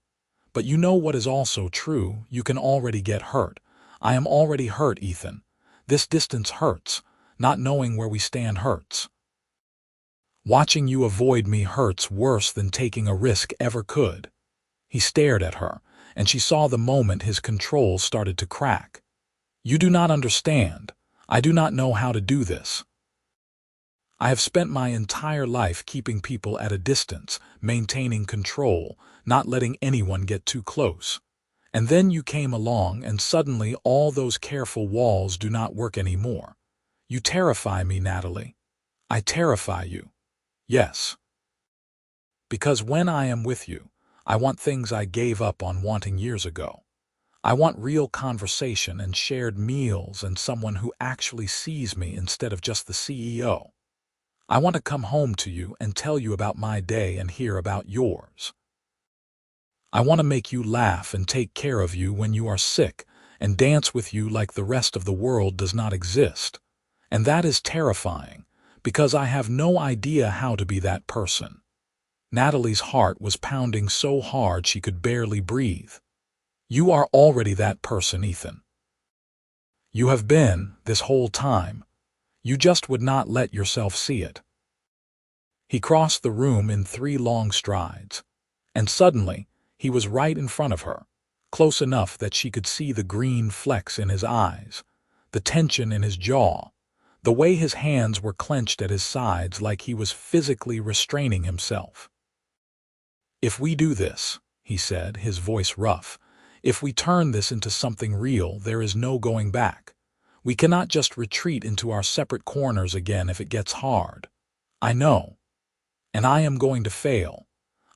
But you know what is also true, you can already get hurt. I am already hurt, Ethan. This distance hurts. Not knowing where we stand hurts. Watching you avoid me hurts worse than taking a risk ever could." He stared at her, and she saw the moment his control started to crack. "You do not understand. I do not know how to do this. I have spent my entire life keeping people at a distance, maintaining control, not letting anyone get too close. And then you came along and suddenly all those careful walls do not work anymore. You terrify me, Natalie. I terrify you. Yes. Because when I am with you, I want things I gave up on wanting years ago. I want real conversation and shared meals and someone who actually sees me instead of just the CEO. I want to come home to you and tell you about my day and hear about yours. I want to make you laugh and take care of you when you are sick and dance with you like the rest of the world does not exist. And that is terrifying, because I have no idea how to be that person." Natalie's heart was pounding so hard she could barely breathe. "You are already that person, Ethan. You have been, this whole time. You just would not let yourself see it." He crossed the room in 3 long strides, and suddenly he was right in front of her, close enough that she could see the green flecks in his eyes, the tension in his jaw, the way his hands were clenched at his sides like he was physically restraining himself. "If we do this," he said, his voice rough, "if we turn this into something real, there is no going back. We cannot just retreat into our separate corners again if it gets hard. I know. And I am going to fail.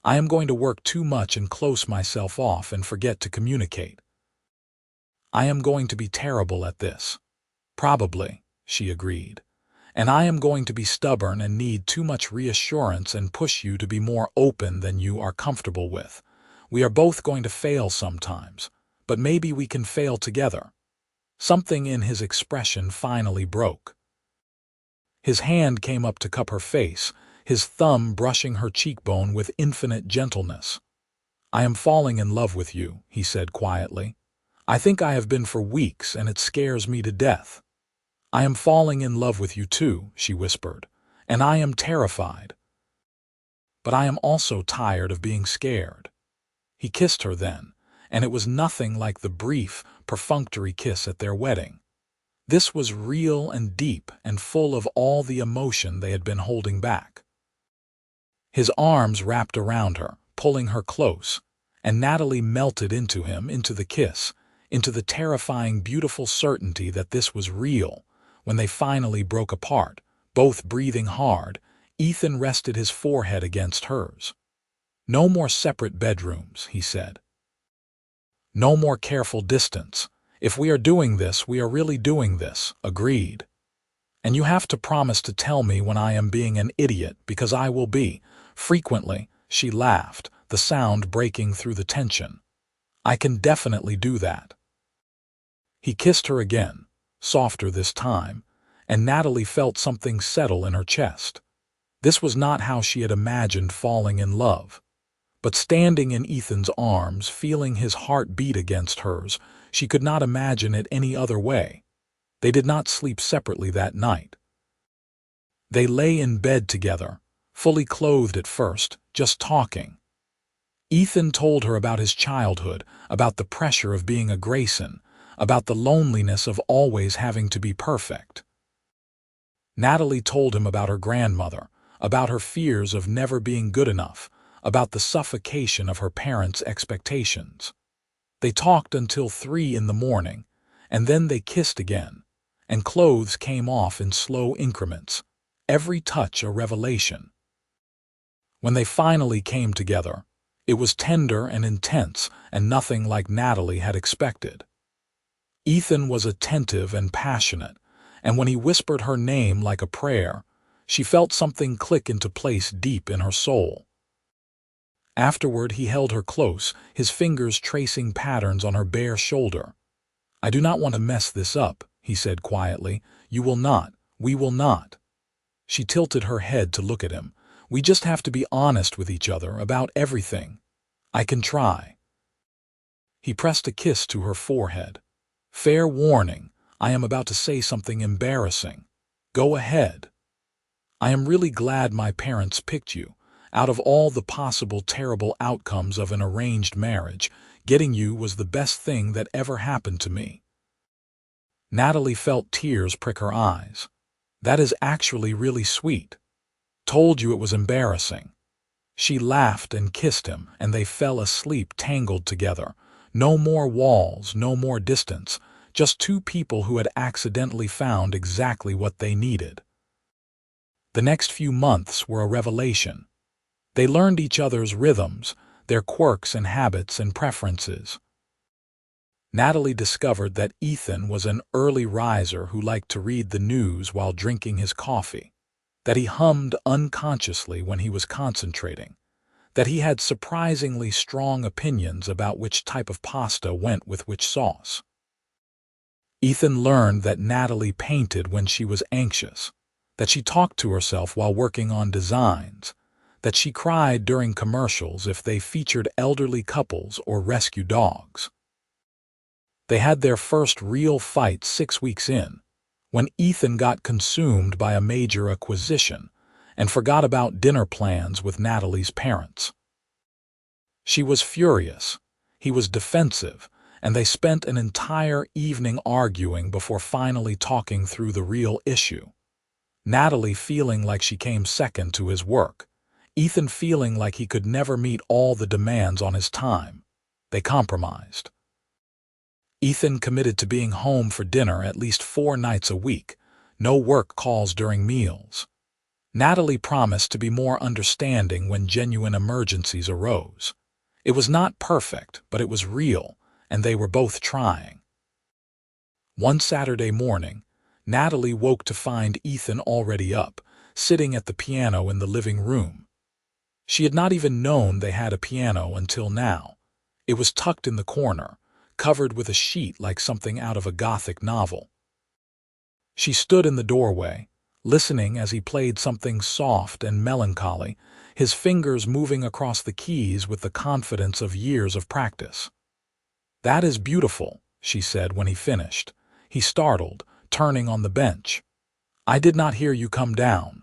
I am going to work too much and close myself off and forget to communicate. I am going to be terrible at this." "Probably," she agreed. "And I am going to be stubborn and need too much reassurance and push you to be more open than you are comfortable with. We are both going to fail sometimes, but maybe we can fail together." Something in his expression finally broke. His hand came up to cup her face, his thumb brushing her cheekbone with infinite gentleness. "I am falling in love with you," he said quietly. I think I have been for weeks, and it scares me to death. I am falling in love with you too, she whispered, and I am terrified. But I am also tired of being scared. He kissed her then, and it was nothing like the brief, perfunctory kiss at their wedding. This was real and deep and full of all the emotion they had been holding back. His arms wrapped around her, pulling her close, and Natalie melted into him, into the kiss, into the terrifying, beautiful certainty that this was real. When they finally broke apart, both breathing hard, Ethan rested his forehead against hers. "No more separate bedrooms," he said. "No more careful distance. If we are doing this, we are really doing this." "Agreed. And you have to promise to tell me when I am being an idiot, because I will be." "Frequently," she laughed, the sound breaking through the tension. "I can definitely do that." He kissed her again, softer this time, and Natalie felt something settle in her chest. This was not how she had imagined falling in love. But standing in Ethan's arms, feeling his heart beat against hers, she could not imagine it any other way. They did not sleep separately that night. They lay in bed together, fully clothed at first, just talking. Ethan told her about his childhood, about the pressure of being a Grayson, about the loneliness of always having to be perfect. Natalie told him about her grandmother, about her fears of never being good enough, about the suffocation of her parents' expectations. They talked until 3 in the morning, and then they kissed again, and clothes came off in slow increments, every touch a revelation. When they finally came together, it was tender and intense, and nothing like Natalie had expected. Ethan was attentive and passionate, and when he whispered her name like a prayer, she felt something click into place deep in her soul. Afterward, he held her close, his fingers tracing patterns on her bare shoulder. "I do not want to mess this up," he said quietly. "You will not. We will not." She tilted her head to look at him. "We just have to be honest with each other about everything. I can try." He pressed a kiss to her forehead. "Fair warning, I am about to say something embarrassing. Go ahead. I am really glad my parents picked you. Out of all the possible terrible outcomes of an arranged marriage, getting you was the best thing that ever happened to me." Natalie felt tears prick her eyes. "That is actually really sweet. Told you it was embarrassing." She laughed and kissed him, and they fell asleep tangled together. No more walls, no more distance, just two people who had accidentally found exactly what they needed. The next few months were a revelation. They learned each other's rhythms, their quirks and habits and preferences. Natalie discovered that Ethan was an early riser who liked to read the news while drinking his coffee, that he hummed unconsciously when he was concentrating, that he had surprisingly strong opinions about which type of pasta went with which sauce. Ethan learned that Natalie painted when she was anxious, that she talked to herself while working on designs, that she cried during commercials if they featured elderly couples or rescue dogs. They had their first real fight 6 weeks in, when Ethan got consumed by a major acquisition and forgot about dinner plans with Natalie's parents. She was furious, he was defensive, and they spent an entire evening arguing before finally talking through the real issue. Natalie feeling like she came second to his work, Ethan feeling like he could never meet all the demands on his time. They compromised. Ethan committed to being home for dinner at least 4 nights a week, no work calls during meals. Natalie promised to be more understanding when genuine emergencies arose. It was not perfect, but it was real, and they were both trying. One Saturday morning, Natalie woke to find Ethan already up, sitting at the piano in the living room. She had not even known they had a piano until now. It was tucked in the corner, covered with a sheet like something out of a Gothic novel. She stood in the doorway, listening as he played something soft and melancholy, his fingers moving across the keys with the confidence of years of practice. "That is beautiful," she said when he finished. He startled, turning on the bench. I did not hear you come down.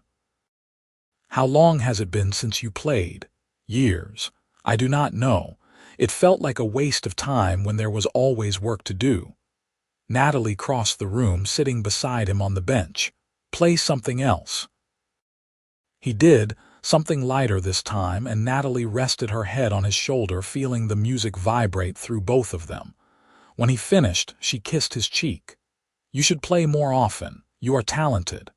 How long has it been since you played? Years. I do not know. It felt like a waste of time when there was always work to do. Natalie crossed the room, sitting beside him on the bench. Play something else. He did, something lighter this time, and Natalie rested her head on his shoulder, feeling the music vibrate through both of them. When he finished, she kissed his cheek. You should play more often. You are talented.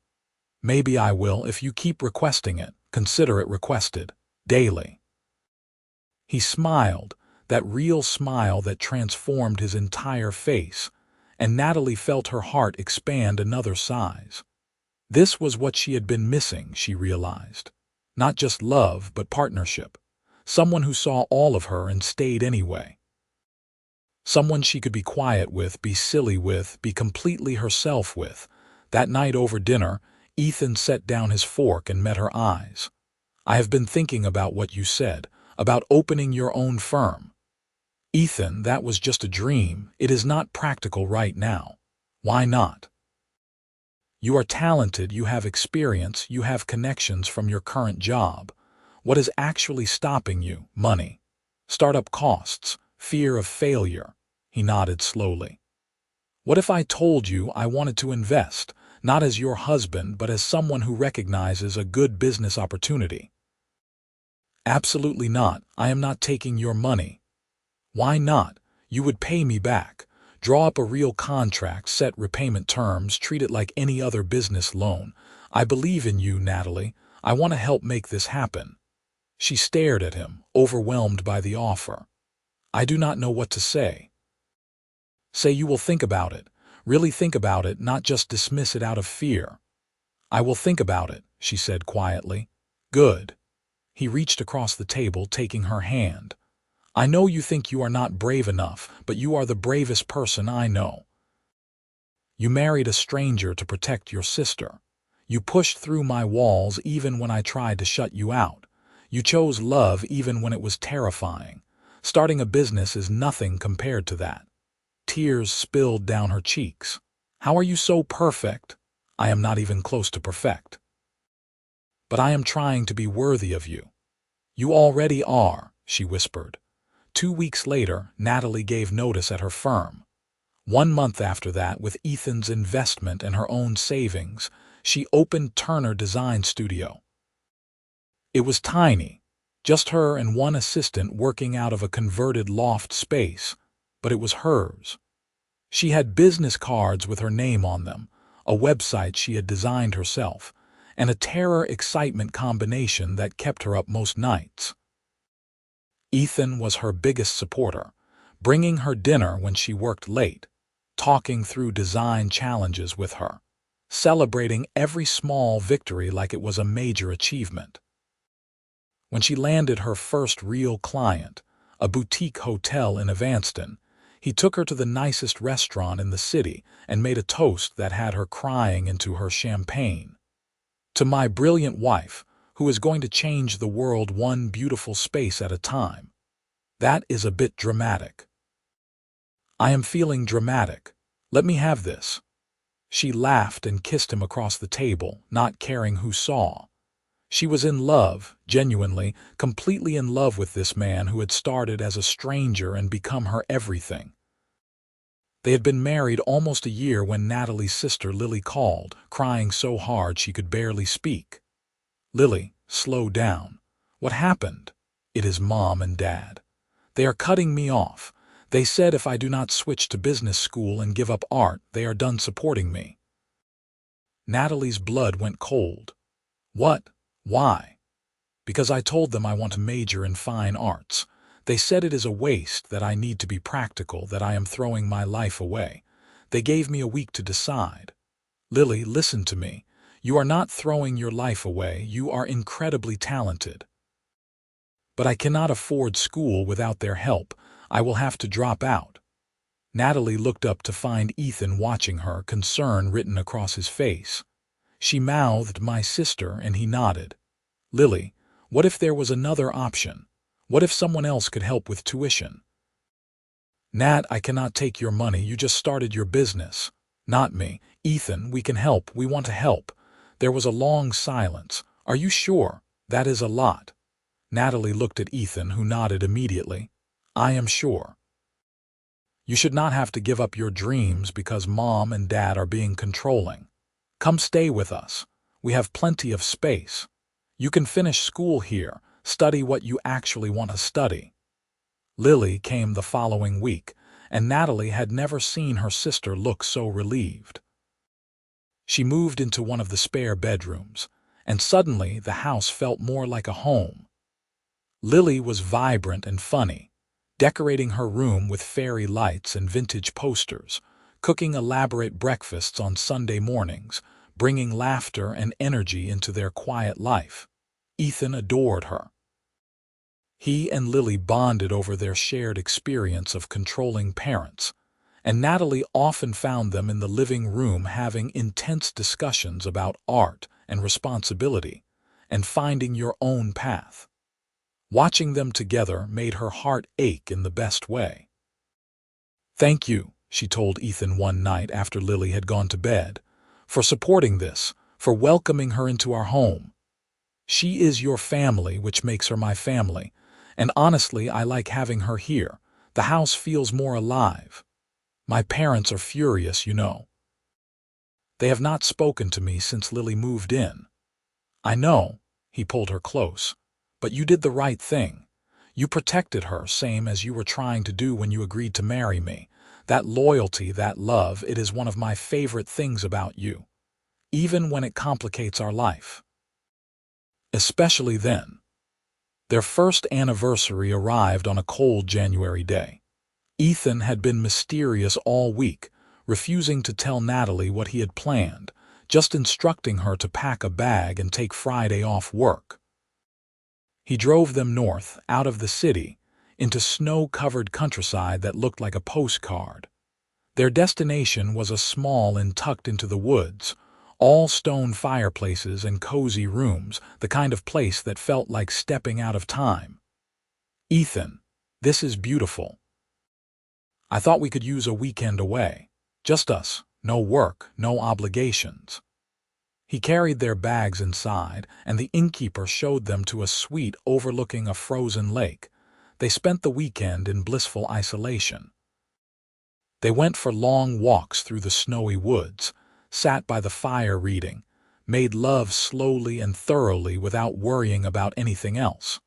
Maybe I will if you keep requesting it. Consider it requested. Daily. He smiled, that real smile that transformed his entire face, and Natalie felt her heart expand another size. This was what she had been missing, she realized. Not just love, but partnership. Someone who saw all of her and stayed anyway. Someone she could be quiet with, be silly with, be completely herself with. That night over dinner, Ethan set down his fork and met her eyes. I have been thinking about what you said, about opening your own firm. Ethan, that was just a dream. It is not practical right now. Why not? You are talented, you have experience, you have connections from your current job. What is actually stopping you? Money. Startup costs. Fear of failure. He nodded slowly. What if I told you I wanted to invest, not as your husband, but as someone who recognizes a good business opportunity? Absolutely not. I am not taking your money. Why not? You would pay me back. Draw up a real contract, set repayment terms, treat it like any other business loan. I believe in you, Natalie. I want to help make this happen. She stared at him, overwhelmed by the offer. I do not know what to say. Say you will think about it. Really think about it, not just dismiss it out of fear. I will think about it, she said quietly. Good. He reached across the table, taking her hand. I know you think you are not brave enough, but you are the bravest person I know. You married a stranger to protect your sister. You pushed through my walls even when I tried to shut you out. You chose love even when it was terrifying. Starting a business is nothing compared to that. Tears spilled down her cheeks. How are you so perfect? I am not even close to perfect. But I am trying to be worthy of you. You already are, she whispered. 2 weeks later, Natalie gave notice at her firm. 1 month after that, with Ethan's investment and her own savings, she opened Turner Design Studio. It was tiny, just her and one assistant working out of a converted loft space, but it was hers. She had business cards with her name on them, a website she had designed herself, and a terror-excitement combination that kept her up most nights. Ethan was her biggest supporter, bringing her dinner when she worked late, talking through design challenges with her, celebrating every small victory like it was a major achievement. When she landed her first real client, a boutique hotel in Evanston, he took her to the nicest restaurant in the city and made a toast that had her crying into her champagne. To my brilliant wife, who is going to change the world one beautiful space at a time. That is a bit dramatic. I am feeling dramatic. Let me have this. She laughed and kissed him across the table, not caring who saw. She was in love, genuinely, completely in love with this man who had started as a stranger and become her everything. They had been married almost a year when Natalie's sister Lily called, crying so hard she could barely speak. Lily, slow down. What happened? It is Mom and Dad. They are cutting me off. They said if I do not switch to business school and give up art, they are done supporting me. Natalie's blood went cold. What? Why? Because I told them I want to major in fine arts. They said it is a waste, that I need to be practical, that I am throwing my life away. They gave me a week to decide. Lily, listen to me. You are not throwing your life away. You are incredibly talented. But I cannot afford school without their help. I will have to drop out. Natalie looked up to find Ethan watching her, concern written across his face. She mouthed, my sister, and he nodded. Lily, what if there was another option? What if someone else could help with tuition? Nat, I cannot take your money. You just started your business. Not me. Ethan, we can help. We want to help. There was a long silence. Are you sure? That is a lot. Natalie looked at Ethan, who nodded immediately. I am sure. You should not have to give up your dreams because Mom and Dad are being controlling. Come stay with us. We have plenty of space. You can finish school here, study what you actually want to study. Lily came the following week, and Natalie had never seen her sister look so relieved. She moved into one of the spare bedrooms, and suddenly the house felt more like a home. Lily was vibrant and funny, decorating her room with fairy lights and vintage posters, cooking elaborate breakfasts on Sunday mornings, bringing laughter and energy into their quiet life. Ethan adored her. He and Lily bonded over their shared experience of controlling parents, and Natalie often found them in the living room having intense discussions about art and responsibility and finding your own path. Watching them together made her heart ache in the best way. Thank you, she told Ethan one night after Lily had gone to bed, for supporting this, for welcoming her into our home. She is your family, which makes her my family, and honestly, I like having her here. The house feels more alive. My parents are furious, you know. They have not spoken to me since Lily moved in. I know, he pulled her close, but you did the right thing. You protected her, same as you were trying to do when you agreed to marry me. That loyalty, that love, it is one of my favorite things about you, even when it complicates our life. Especially then. Their first anniversary arrived on a cold January day. Ethan had been mysterious all week, refusing to tell Natalie what he had planned, just instructing her to pack a bag and take Friday off work. He drove them north, out of the city, into snow-covered countryside that looked like a postcard. Their destination was a small inn tucked into the woods, all stone fireplaces and cozy rooms, the kind of place that felt like stepping out of time. Ethan, this is beautiful. I thought we could use a weekend away. Just us, no work, no obligations. He carried their bags inside, and the innkeeper showed them to a suite overlooking a frozen lake. They spent the weekend in blissful isolation. They went for long walks through the snowy woods, sat by the fire reading, made love slowly and thoroughly without worrying about anything else.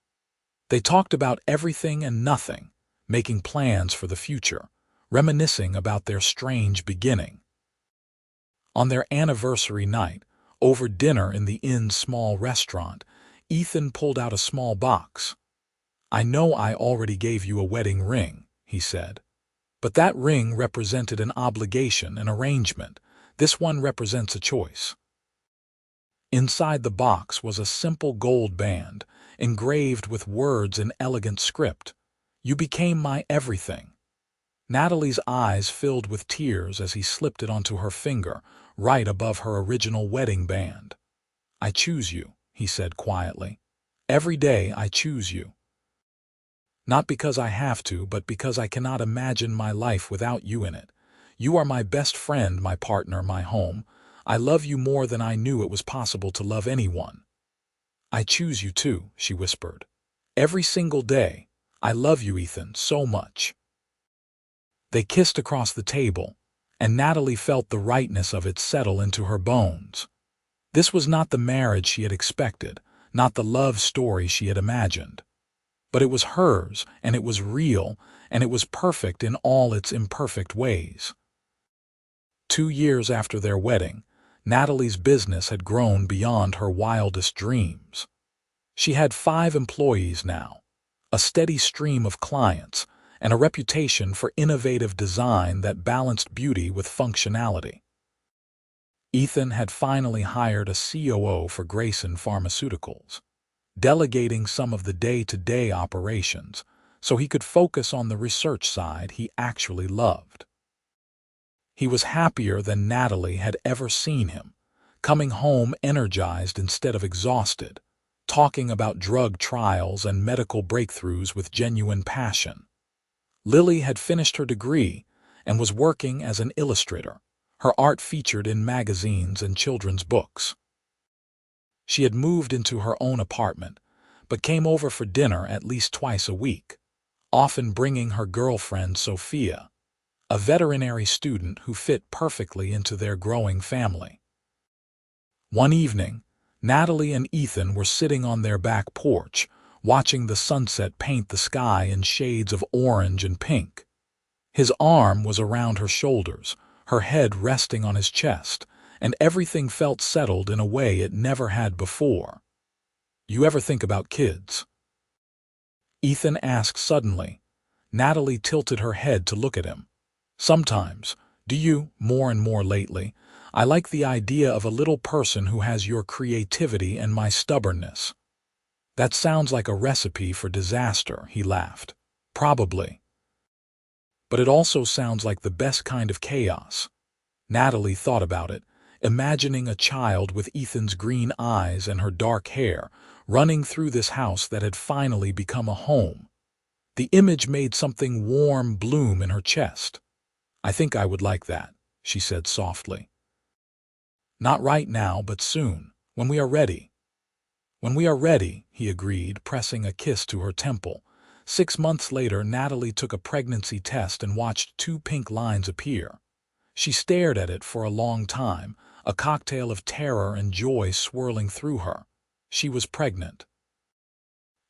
They talked about everything and nothing, making plans for the future, reminiscing about their strange beginning. On their anniversary night, over dinner in the inn's small restaurant, Ethan pulled out a small box. I know I already gave you a wedding ring, he said. But that ring represented an obligation, an arrangement. This one represents a choice. Inside the box was a simple gold band, engraved with words in elegant script. You became my everything. Natalie's eyes filled with tears as he slipped it onto her finger, right above her original wedding band. I choose you, he said quietly. Every day I choose you. Not because I have to, but because I cannot imagine my life without you in it. You are my best friend, my partner, my home. I love you more than I knew it was possible to love anyone. I choose you too, she whispered. Every single day. I love you, Ethan, so much. They kissed across the table, and Natalie felt the rightness of it settle into her bones. This was not the marriage she had expected, not the love story she had imagined. But it was hers, and it was real, and it was perfect in all its imperfect ways. 2 years after their wedding, Natalie's business had grown beyond her wildest dreams. She had 5 employees now, a steady stream of clients, and a reputation for innovative design that balanced beauty with functionality. Ethan had finally hired a COO for Grayson Pharmaceuticals, delegating some of the day-to-day operations so he could focus on the research side he actually loved. He was happier than Natalie had ever seen him, coming home energized instead of exhausted, talking about drug trials and medical breakthroughs with genuine passion. Lily had finished her degree and was working as an illustrator, her art featured in magazines and children's books. She had moved into her own apartment, but came over for dinner at least twice a week, often bringing her girlfriend Sophia, a veterinary student who fit perfectly into their growing family. One evening, Natalie and Ethan were sitting on their back porch, watching the sunset paint the sky in shades of orange and pink. His arm was around her shoulders, her head resting on his chest, and everything felt settled in a way it never had before. "You ever think about kids?" Ethan asked suddenly. Natalie tilted her head to look at him. "Sometimes. Do you? More and more lately. I like the idea of a little person who has your creativity and my stubbornness." "That sounds like a recipe for disaster," he laughed. "Probably. But it also sounds like the best kind of chaos." Natalie thought about it, imagining a child with Ethan's green eyes and her dark hair running through this house that had finally become a home. The image made something warm bloom in her chest. "I think I would like that," she said softly. "Not right now, but soon, when we are ready." "When we are ready," he agreed, pressing a kiss to her temple. 6 months later, Natalie took a pregnancy test and watched 2 pink lines appear. She stared at it for a long time, a cocktail of terror and joy swirling through her. She was pregnant.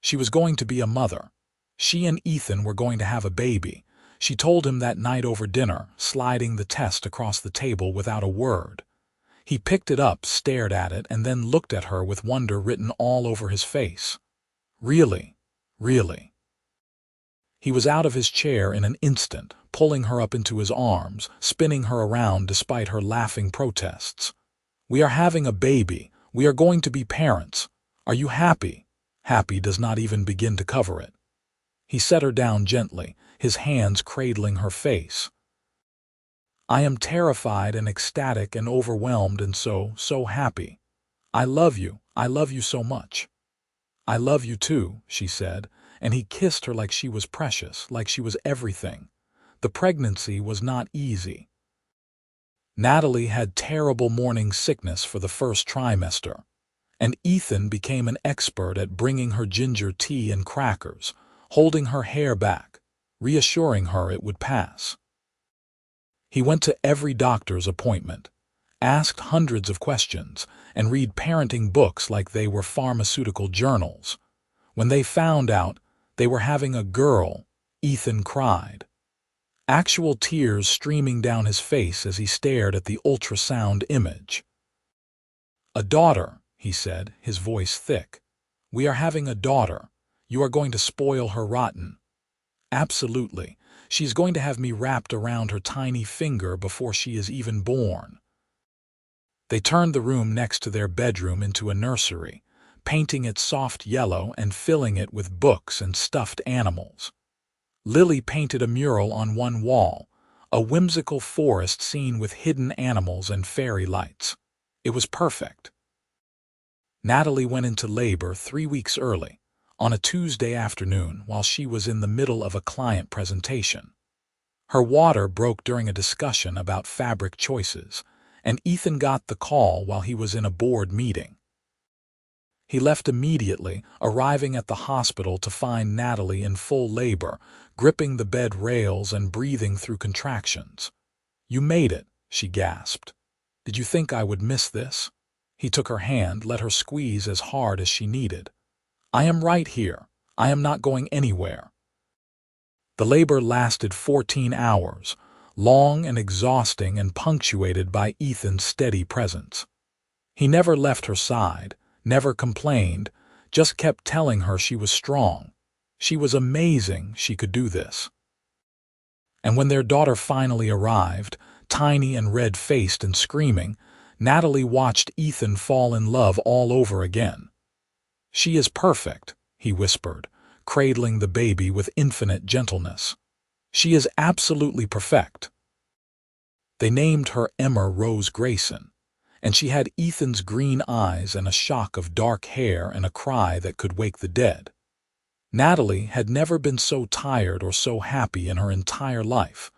She was going to be a mother. She and Ethan were going to have a baby. She told him that night over dinner, sliding the test across the table without a word. He picked it up, stared at it, and then looked at her with wonder written all over his face. "Really? Really?" He was out of his chair in an instant, pulling her up into his arms, spinning her around despite her laughing protests. "We are having a baby. We are going to be parents. Are you happy?" Happy does not even begin to cover it. He set her down gently, his hands cradling her face. "I am terrified and ecstatic and overwhelmed and so happy. I love you so much." "I love you too," she said, and he kissed her like she was precious, like she was everything. The pregnancy was not easy. Natalie had terrible morning sickness for the first trimester, and Ethan became an expert at bringing her ginger tea and crackers, holding her hair back, reassuring her it would pass. He went to every doctor's appointment, asked hundreds of questions, and read parenting books like they were pharmaceutical journals. When they found out they were having a girl, Ethan cried. Actual tears streaming down his face as he stared at the ultrasound image. "A daughter," he said, his voice thick. "We are having a daughter. You are going to spoil her rotten." "Absolutely. She's going to have me wrapped around her tiny finger before she is even born." They turned the room next to their bedroom into a nursery, painting it soft yellow and filling it with books and stuffed animals. Lily painted a mural on one wall, a whimsical forest scene with hidden animals and fairy lights. It was perfect. Natalie went into labor 3 weeks early, on a Tuesday afternoon while she was in the middle of a client presentation. Her water broke during a discussion about fabric choices, and Ethan got the call while he was in a board meeting. He left immediately, arriving at the hospital to find Natalie in full labor, gripping the bed rails and breathing through contractions. "You made it," she gasped. "Did you think I would miss this?" He took her hand, let her squeeze as hard as she needed. "I am right here. I am not going anywhere." The labor lasted 14 hours, long and exhausting and punctuated by Ethan's steady presence. He never left her side, never complained, just kept telling her she was strong. She was amazing she could do this. And when their daughter finally arrived, tiny and red-faced and screaming, Natalie watched Ethan fall in love all over again. "She is perfect," he whispered, cradling the baby with infinite gentleness. "She is absolutely perfect." They named her Emma Rose Grayson, and she had Ethan's green eyes and a shock of dark hair and a cry that could wake the dead. Natalie had never been so tired or so happy in her entire life.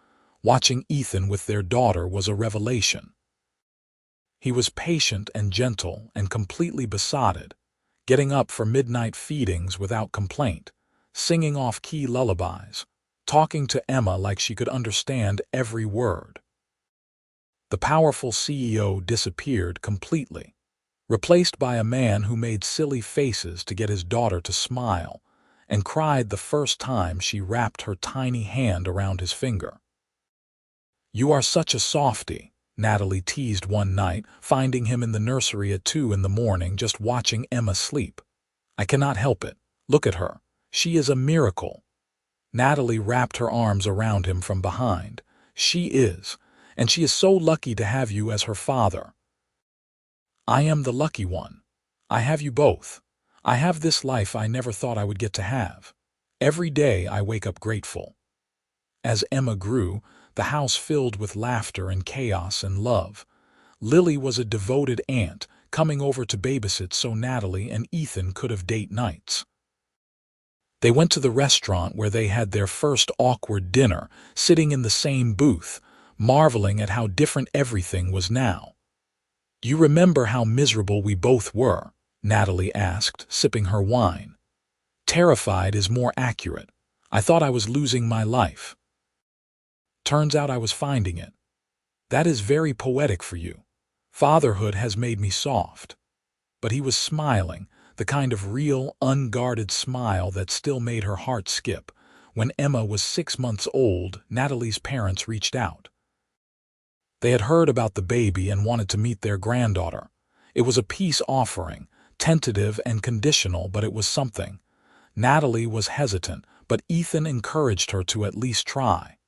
Watching Ethan with their daughter was a revelation. He was patient and gentle and completely besotted, getting up for midnight feedings without complaint, singing off-key lullabies, talking to Emma like she could understand every word. The powerful CEO disappeared completely, replaced by a man who made silly faces to get his daughter to smile and cried the first time she wrapped her tiny hand around his finger. "You are such a softie," Natalie teased one night, finding him in the nursery at 2 in the morning just watching Emma sleep. "I cannot help it. Look at her. She is a miracle." Natalie wrapped her arms around him from behind. "She is, and she is so lucky to have you as her father." "I am the lucky one. I have you both. I have this life I never thought I would get to have. Every day I wake up grateful." As Emma grew, the house filled with laughter and chaos and love. Lily was a devoted aunt, coming over to babysit so Natalie and Ethan could have date nights. They went to the restaurant where they had their first awkward dinner, sitting in the same booth, marveling at how different everything was now. "Do you remember how miserable we both were?" Natalie asked, sipping her wine. "Terrified is more accurate. I thought I was losing my life. Turns out I was finding it. That is very poetic for you. Fatherhood has made me soft." But he was smiling, the kind of real, unguarded smile that still made her heart skip. When Emma was 6 months old, Natalie's parents reached out. They had heard about the baby and wanted to meet their granddaughter. It was a peace offering, tentative and conditional, but it was something. Natalie was hesitant, but Ethan encouraged her to at least try.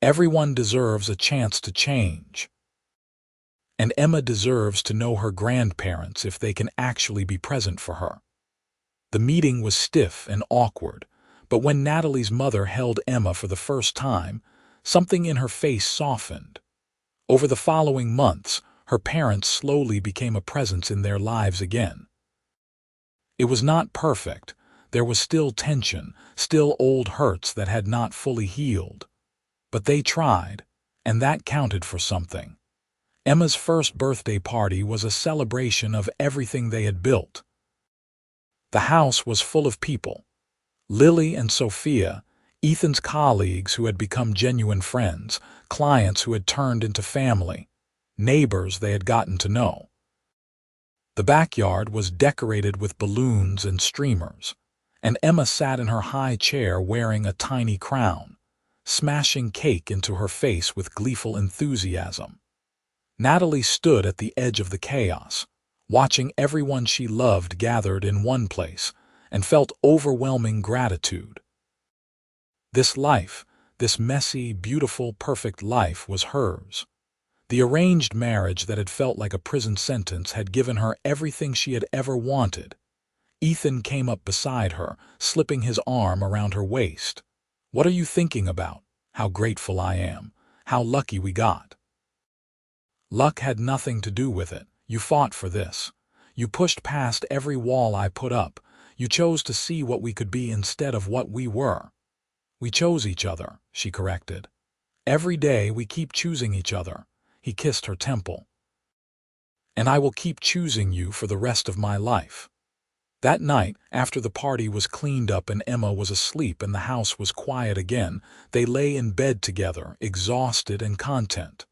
Everyone deserves a chance to change. And Emma deserves to know her grandparents if they can actually be present for her. The meeting was stiff and awkward, but when Natalie's mother held Emma for the first time, something in her face softened. Over the following months, her parents slowly became a presence in their lives again. It was not perfect. There was still tension, still old hurts that had not fully healed. But they tried, and that counted for something. Emma's first birthday party was a celebration of everything they had built. The house was full of people. Lily and Sophia, Ethan's colleagues who had become genuine friends, clients who had turned into family, neighbors they had gotten to know. The backyard was decorated with balloons and streamers, and Emma sat in her high chair wearing a tiny crown, smashing cake into her face with gleeful enthusiasm. Natalie stood at the edge of the chaos, watching everyone she loved gathered in one place, and felt overwhelming gratitude. This life, this messy, beautiful, perfect life was hers. The arranged marriage that had felt like a prison sentence had given her everything she had ever wanted. Ethan came up beside her, slipping his arm around her waist. "What are you thinking about? How grateful I am. How lucky we got." "Luck had nothing to do with it. You fought for this. You pushed past every wall I put up. You chose to see what we could be instead of what we were." "We chose each other," she corrected. "Every day we keep choosing each other." He kissed her temple. "And I will keep choosing you for the rest of my life." That night, after the party was cleaned up and Emma was asleep and the house was quiet again, they lay in bed together, exhausted and content.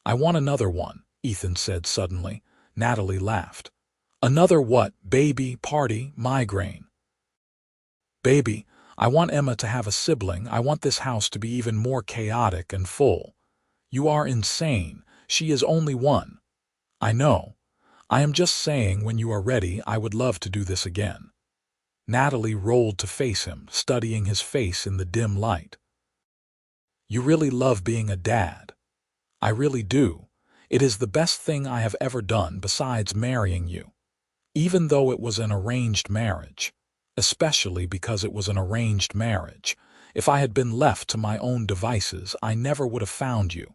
"I want another one," Ethan said suddenly. Natalie laughed. "Another what? Baby, party, migraine?" "Baby, I want Emma to have a sibling. I want this house to be even more chaotic and full." "You are insane. She is only one." "I know. I am just saying when you are ready, I would love to do this again." Natalie rolled to face him, studying his face in the dim light. "You really love being a dad." "I really do. It is the best thing I have ever done besides marrying you." Even though it was an arranged marriage. Especially because it was an arranged marriage. If I had been left to my own devices, I never would have found you.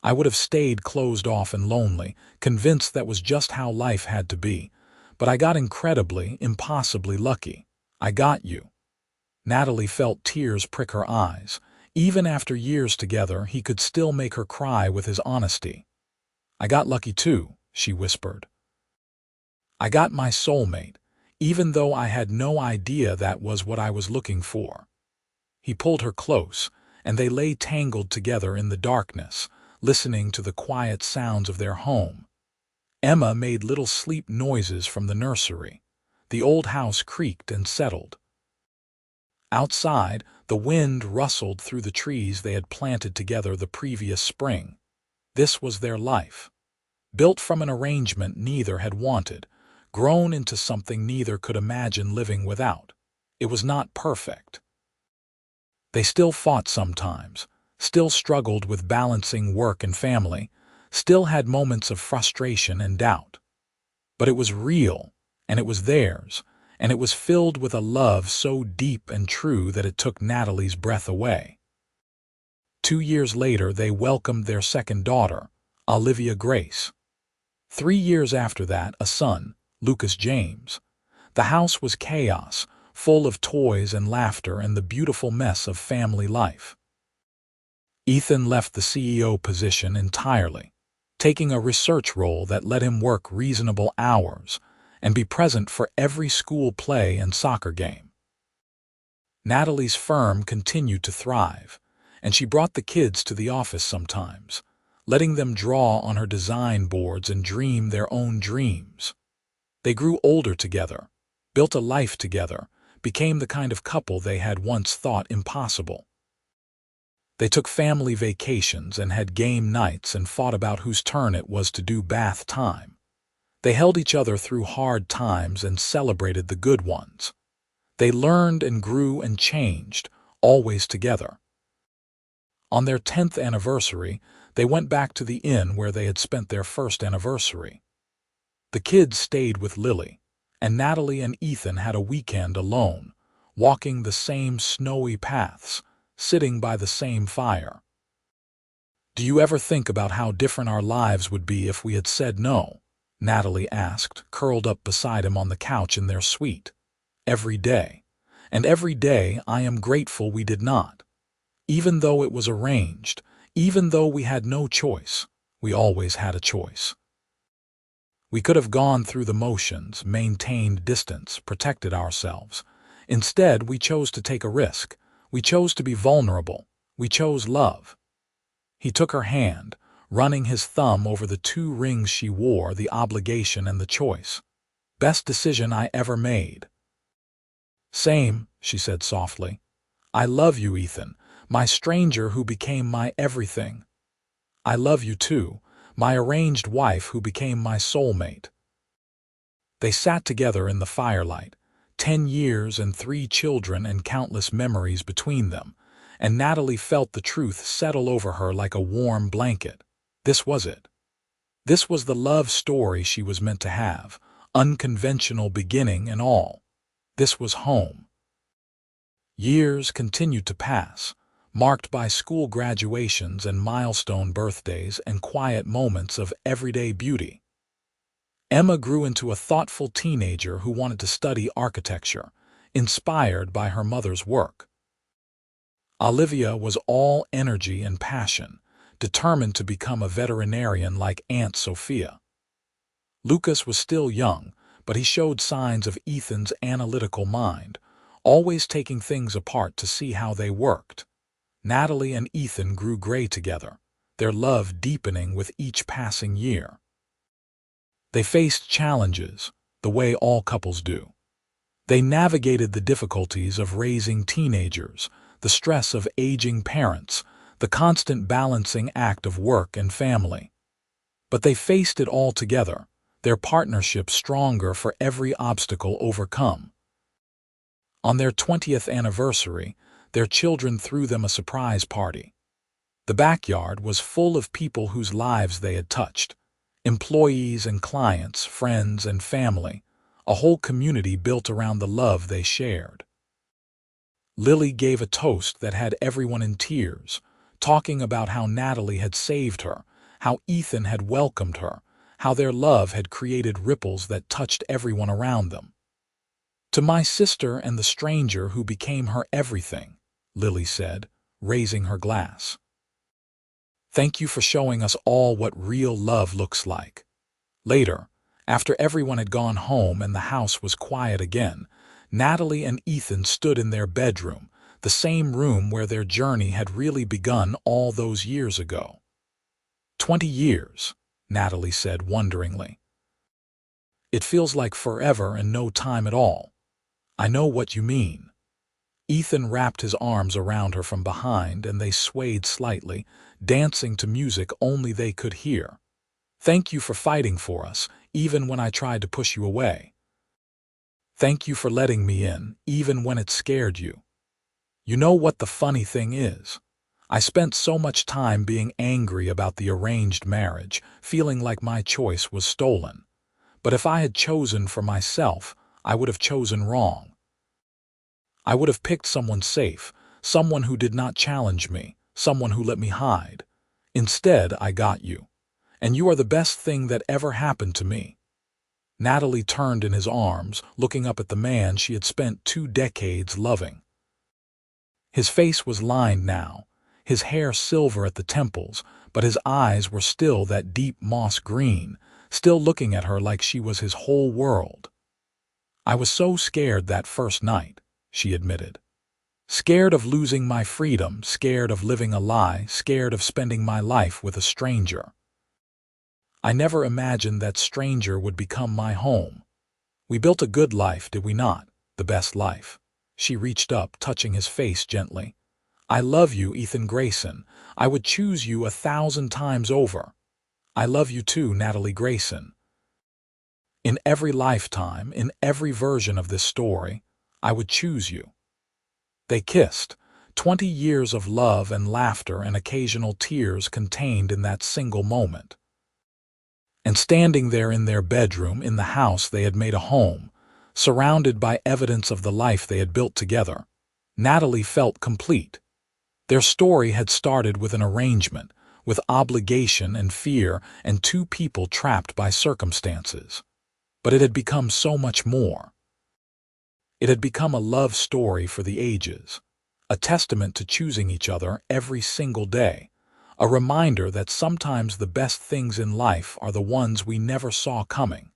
I would have stayed closed off and lonely, convinced that was just how life had to be. But I got incredibly, impossibly lucky. I got you. Natalie felt tears prick her eyes. Even after years together, he could still make her cry with his honesty. I got lucky too, she whispered. I got my soulmate, even though I had no idea that was what I was looking for. He pulled her close, and they lay tangled together in the darkness, listening to the quiet sounds of their home. Emma made little sleep noises from the nursery. The old house creaked and settled. Outside, the wind rustled through the trees they had planted together the previous spring. This was their life. Built from an arrangement neither had wanted, grown into something neither could imagine living without. It was not perfect. They still fought sometimes, still struggled with balancing work and family, still had moments of frustration and doubt. But it was real, and it was theirs, and it was filled with a love so deep and true that it took Natalie's breath away. 2 years later, they welcomed their second daughter, Olivia Grace. 3 years after that, a son, Lucas James. The house was chaos, full of toys and laughter and the beautiful mess of family life. Ethan left the CEO position entirely, taking a research role that let him work reasonable hours and be present for every school play and soccer game. Natalie's firm continued to thrive, and she brought the kids to the office sometimes, letting them draw on her design boards and dream their own dreams. They grew older together, built a life together, became the kind of couple they had once thought impossible. They took family vacations and had game nights and fought about whose turn it was to do bath time. They held each other through hard times and celebrated the good ones. They learned and grew and changed, always together. On their 10th anniversary, they went back to the inn where they had spent their first anniversary. The kids stayed with Lily, and Natalie and Ethan had a weekend alone, walking the same snowy paths, sitting by the same fire. "Do you ever think about how different our lives would be if we had said no?" Natalie asked, curled up beside him on the couch in their suite. "Every day. And every day I am grateful we did not. Even though it was arranged, even though we had no choice, we always had a choice. We could have gone through the motions, maintained distance, protected ourselves. Instead, we chose to take a risk. We chose to be vulnerable. We chose love." He took her hand, running his thumb over the 2 rings she wore, the obligation and the choice. "Best decision I ever made." "Same," she said softly. "I love you, Ethan, my stranger who became my everything. I love you too, my arranged wife who became my soulmate." They sat together in the firelight, 10 years and 3 children and countless memories between them, and Natalie felt the truth settle over her like a warm blanket. This was it. This was the love story she was meant to have, unconventional beginning and all. This was home. Years continued to pass, marked by school graduations and milestone birthdays and quiet moments of everyday beauty. Emma grew into a thoughtful teenager who wanted to study architecture, inspired by her mother's work. Olivia was all energy and passion, determined to become a veterinarian like Aunt Sophia. Lucas was still young, but he showed signs of Ethan's analytical mind, always taking things apart to see how they worked. Natalie and Ethan grew gray together, their love deepening with each passing year. They faced challenges, the way all couples do. They navigated the difficulties of raising teenagers, the stress of aging parents, the constant balancing act of work and family. But they faced it all together, their partnership stronger for every obstacle overcome. On their 20th anniversary, their children threw them a surprise party. The backyard was full of people whose lives they had touched, employees and clients, friends and family, a whole community built around the love they shared. Lily gave a toast that had everyone in tears, talking about how Natalie had saved her, how Ethan had welcomed her, how their love had created ripples that touched everyone around them. To my sister and the stranger who became her everything, Lily said, raising her glass. Thank you for showing us all what real love looks like. Later, after everyone had gone home and the house was quiet again, Natalie and Ethan stood in their bedroom, the same room where their journey had really begun all those years ago. 20 years, Natalie said wonderingly. It feels like forever and no time at all. I know what you mean. Ethan wrapped his arms around her from behind and they swayed slightly, dancing to music only they could hear. Thank you for fighting for us, even when I tried to push you away. Thank you for letting me in, even when it scared you. You know what the funny thing is? I spent so much time being angry about the arranged marriage, feeling like my choice was stolen. But if I had chosen for myself, I would have chosen wrong. I would have picked someone safe, someone who did not challenge me, someone who let me hide. Instead, I got you. And you are the best thing that ever happened to me. Natalie turned in his arms, looking up at the man she had spent 2 decades loving. His face was lined now, his hair silver at the temples, but his eyes were still that deep moss green, still looking at her like she was his whole world. I was so scared that first night, she admitted. Scared of losing my freedom, scared of living a lie, scared of spending my life with a stranger. I never imagined that stranger would become my home. We built a good life, did we not? The best life. She reached up, touching his face gently. I love you, Ethan Grayson. I would choose you 1,000 times over. I love you too, Natalie Grayson. In every lifetime, in every version of this story, I would choose you. They kissed, 20 years of love and laughter and occasional tears contained in that single moment. And standing there in their bedroom, in the house they had made a home, surrounded by evidence of the life they had built together, Natalie felt complete. Their story had started with an arrangement, with obligation and fear and 2 people trapped by circumstances. But it had become so much more. It had become a love story for the ages, a testament to choosing each other every single day, a reminder that sometimes the best things in life are the ones we never saw coming.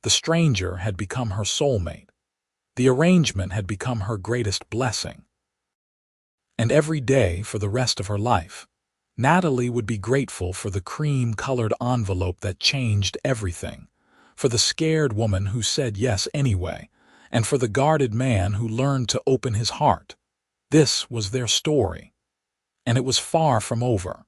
The stranger had become her soulmate. The arrangement had become her greatest blessing. And every day for the rest of her life, Natalie would be grateful for the cream-colored envelope that changed everything, for the scared woman who said yes anyway, and for the guarded man who learned to open his heart. This was their story, and it was far from over.